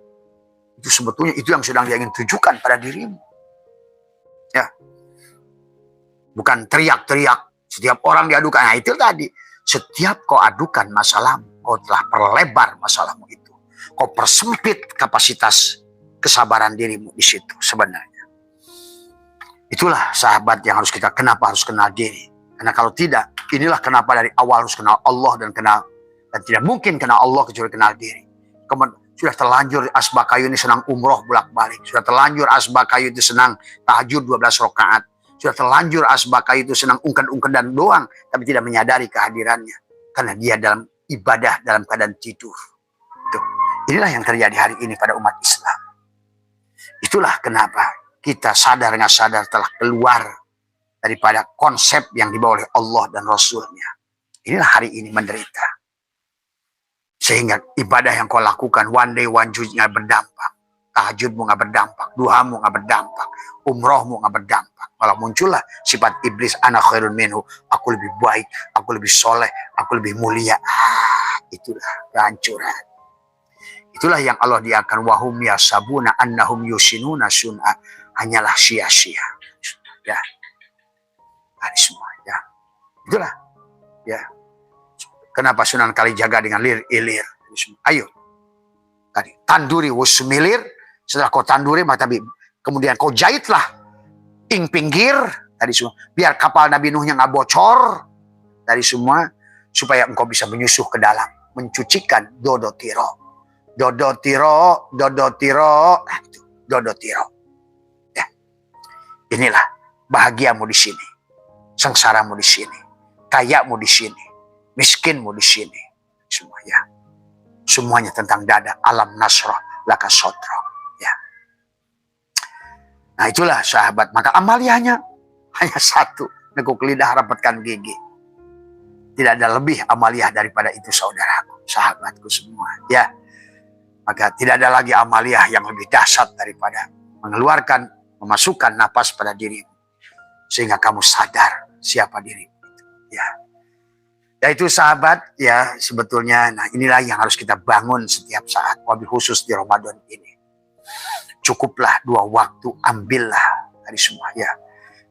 Itu sebetulnya itu yang sedang dia ingin tunjukkan pada dirimu. Ya. Bukan teriak-teriak. Setiap orang diadukan. Nah itu tadi. Setiap kau adukan masalahmu, kau telah perlebar masalahmu itu. Kau persempit kapasitas kesabaran dirimu di situ sebenarnya. Itulah sahabat yang harus kita, kenapa harus kenal diri. Karena kalau tidak, inilah kenapa dari awal harus kenal Allah dan tidak mungkin kenal Allah kecuali kenal diri. Kemudian sudah terlanjur asbak kayu ini senang umroh bolak-balik. Sudah terlanjur asbak kayu itu senang tahajud 12 rakaat. Sudah terlanjur asbak kayu itu senang ungkap-ungkap dan doang, tapi tidak menyadari kehadirannya. karena dia dalam ibadah dalam keadaan tidur. Tuh. Inilah yang terjadi hari ini pada umat Islam. Itulah kenapa kita sadar nggak sadar telah keluar daripada konsep yang dibawa oleh Allah dan Rasulnya. Inilah hari ini menderita. Sehingga ibadah yang kau lakukan one day one juice nggak berdampak. Tahajudmu nggak berdampak, duhamu nggak berdampak, umrohmu nggak berdampak. Malah muncullah sifat iblis, ana khairun minhu, aku lebih baik, aku lebih soleh, aku lebih mulia. Itulah kehancuran. Itulah yang Allah diakan wahum yasabuna annahum yusinuna sun'a, hanyalah sia-sia. Ya, hari semua. Ya, itulah. Ya, kenapa Sunan Kalijaga dengan lir ilir? Ayo, tadi tanduri wusmilir. Setelah kau tanduri, tapi kemudian kau jahitlah ing pinggir tadi semua, biar kapal Nabi Nuhnya nggak bocor dari semua, supaya engkau bisa menyusuh ke dalam, mencucikan dodo tiro, dodo tiro, dodo tiro, nah itu dodo tiro. Ya, inilah bahagiamu di sini, sengsaramu di sini, kayamu di sini, miskinmu di sini, semua ya, semuanya tentang dada. Alam nasroh laka sodro. Nah itulah sahabat, maka amaliyahnya hanya satu, nekuk lidah rapatkan gigi. Tidak ada lebih amaliyah daripada itu saudaraku, sahabatku semua. Ya, maka tidak ada lagi amaliyah yang lebih dahsyat daripada mengeluarkan, memasukkan napas pada dirimu. Sehingga kamu sadar siapa dirimu. Ya, yaitu sahabat ya sebetulnya, nah inilah yang harus kita bangun setiap saat, wabil khusus di Ramadan ini. Cukuplah 2 waktu, ambillah dari semua ya.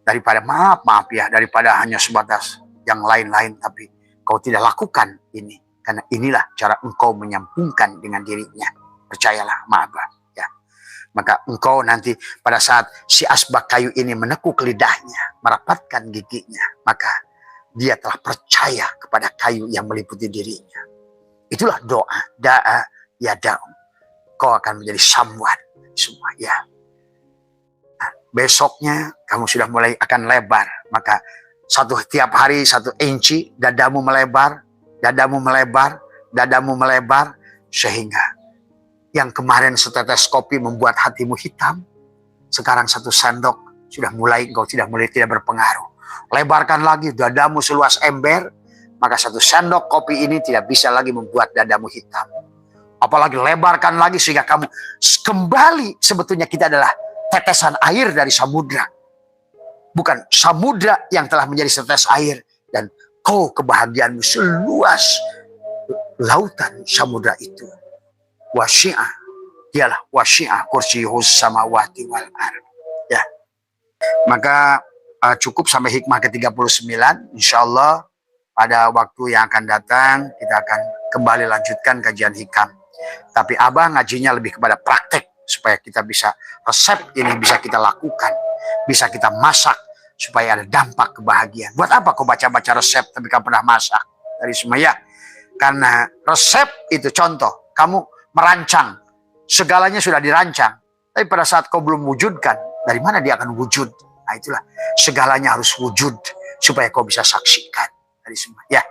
Daripada maaf ya, daripada hanya sebatas yang lain-lain tapi kau tidak lakukan ini. Karena inilah cara engkau menyambungkan dengan dirinya. Percayalah maaflah ya. Maka engkau nanti pada saat si asbak kayu ini menekuk lidahnya, merapatkan giginya, maka dia telah percaya kepada kayu yang meliputi dirinya. Itulah doa, da'a ya da'um. Kau akan menjadi samwan semua ya. Nah, besoknya kamu sudah mulai akan lebar, maka tiap hari 1 inci dadamu melebar, dadamu melebar, dadamu melebar, sehingga yang kemarin setetes kopi membuat hatimu hitam, sekarang 1 sendok sudah mulai engkau tidak berpengaruh. Lebarkan lagi dadamu seluas ember, maka 1 sendok kopi ini tidak bisa lagi membuat dadamu hitam. Apalagi lebarkan lagi sehingga kamu kembali, sebetulnya kita adalah tetesan air dari samudra. Bukan samudra yang telah menjadi setetes air. Dan kau kebahagiaanmu seluas lautan samudra itu. Wasi'ah, dialah wasi'ah kursiyuhus samawati wal ardh. Ya. Maka cukup sampai hikmah ke-39. Insyaallah pada waktu yang akan datang kita akan kembali lanjutkan kajian hikam. Tapi Abah ngajinya lebih kepada praktek supaya kita bisa resep ini bisa kita lakukan, bisa kita masak supaya ada dampak kebahagiaan. Buat apa kau baca-baca resep tapi kamu pernah masak? Dari semua ya. Karena resep itu contoh, kamu merancang, segalanya sudah dirancang. Tapi pada saat kau belum wujudkan, dari mana dia akan wujud? Nah itulah, segalanya harus wujud supaya kau bisa saksikan. Dari semua ya.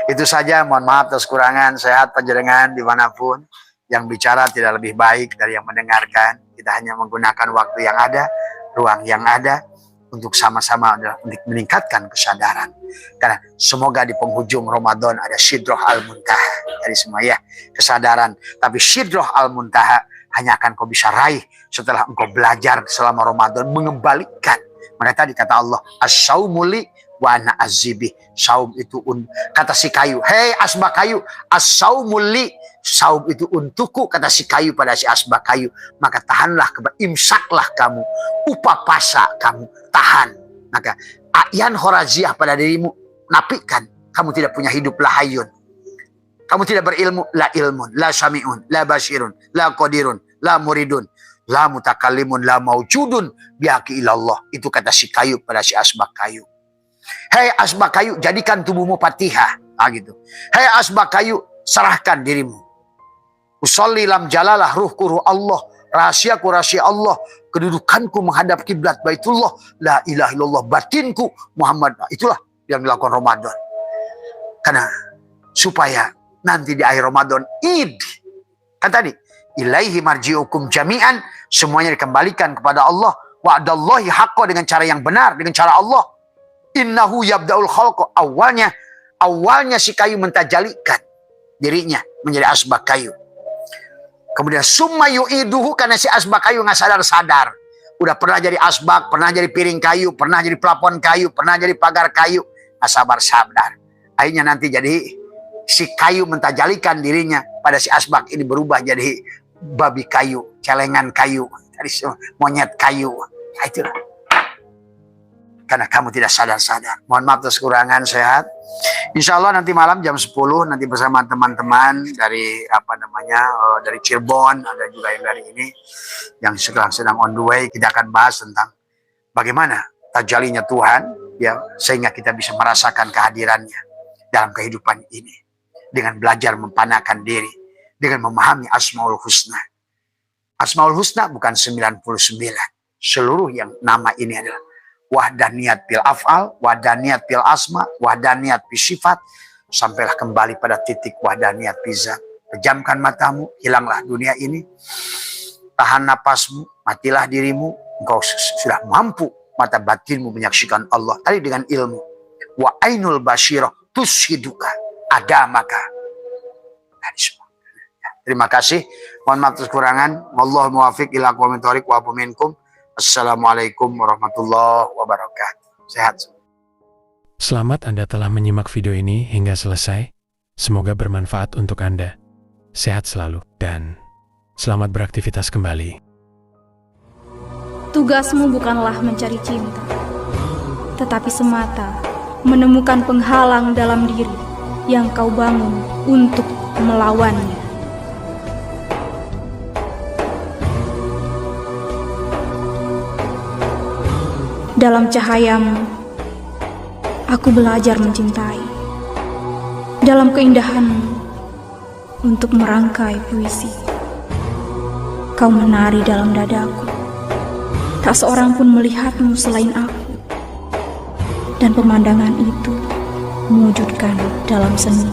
Itu saja, mohon maaf atas kurangan, sehat panjenengan dimanapun. Yang bicara tidak lebih baik dari yang mendengarkan. Kita hanya menggunakan waktu yang ada, ruang yang ada, untuk sama-sama meningkatkan kesadaran. Karena semoga di penghujung Ramadan ada Sidroh Al-Muntaha dari semua ya, kesadaran. Tapi Sidroh Al-Muntaha hanya akan kau bisa raih setelah engkau belajar selama Ramadan mengembalikan. Maka tadi kata Allah, as-saumuli wa ana azibi. Saum itu kata si kayu, hei asbak kayu, as-saumuli, saum itu untukku, kata si kayu pada si asbak kayu. Maka tahanlah, imsaklah kamu, upapasa kamu, tahan. Maka ayan horaziah pada dirimu, napikan kamu tidak punya hidup, la hayyun. Kamu tidak berilmu, la ilmun, la sami'un, la basirun, la qadirun, la muridun, la mutakallimun, la maujudun bihaqi ilallah. Itu kata si kayu pada si asbak kayu. Hei asbak kayu, jadikan tubuhmu Fatihah. Nah, gitu. Hei asbak kayu, serahkan dirimu. Usolli lam jalalah, ruhku ruh Allah, rahasiaku rahasia Allah, kedudukanku menghadap kiblat Baitullah, la ilaha illallah, batinku Muhammad. Itulah yang dilakukan Ramadan. Karena supaya nanti di akhir Ramadan Id, kan tadi ilaihi marji'ukum jami'an, semuanya dikembalikan kepada Allah. Wa'adallahi haqqo, dengan cara yang benar, dengan cara Allah. Innahu yabda'ul khalqa, awalnya si kayu mentajalikan dirinya menjadi asbak kayu. Kemudian summa yu'iduhu, karena si asbak kayu nggak sadar-sadar. Udah pernah jadi asbak, pernah jadi piring kayu, pernah jadi plafon kayu, pernah jadi pagar kayu, nggak sabar-sabar. Akhirnya nanti jadi si kayu mentajalikan dirinya pada si asbak ini, berubah jadi babi kayu, celengan kayu, monyet kayu. Nah, itulah. Karena kamu tidak sadar-sadar. Mohon maaf atas kekurangan, sehat. Insya Allah nanti malam jam 10 nanti bersama teman-teman dari dari Cirebon, ada juga yang dari ini yang sedang on the way. Kita akan bahas tentang bagaimana tajalinya Tuhan, ya, sehingga kita bisa merasakan kehadirannya dalam kehidupan ini dengan belajar mempanakan diri, dengan memahami Asmaul Husna. Asmaul Husna bukan 99. Seluruh yang nama ini adalah wahdaniyat fil af'al, wahdaniyat fil asma, wahdaniyat fil sifat, sampailah kembali pada titik wahdaniyat fil zat. Pejamkan matamu, hilanglah dunia ini, tahan napasmu, matilah dirimu, engkau sudah mampu mata batinmu menyaksikan Allah tadi dengan ilmu. Wa ainul basyirah tushiduka adamaka. Terima kasih. Mohon maaf atas kekurangan. Wallahu muwaffiq ila aqwamit thoriq wa afu minkum. Assalamualaikum warahmatullahi wabarakatuh. Sehat. Selamat Anda telah menyimak video ini hingga selesai. Semoga bermanfaat untuk Anda. Sehat selalu dan selamat beraktivitas kembali. Tugasmu bukanlah mencari cinta, tetapi semata menemukan penghalang dalam diri yang kau bangun untuk melawannya. Dalam cahayamu, aku belajar mencintai. Dalam keindahanmu, untuk merangkai puisi. Kau menari dalam dadaku. Tak seorang pun melihatmu selain aku. Dan pemandangan itu mewujudkan dalam seni.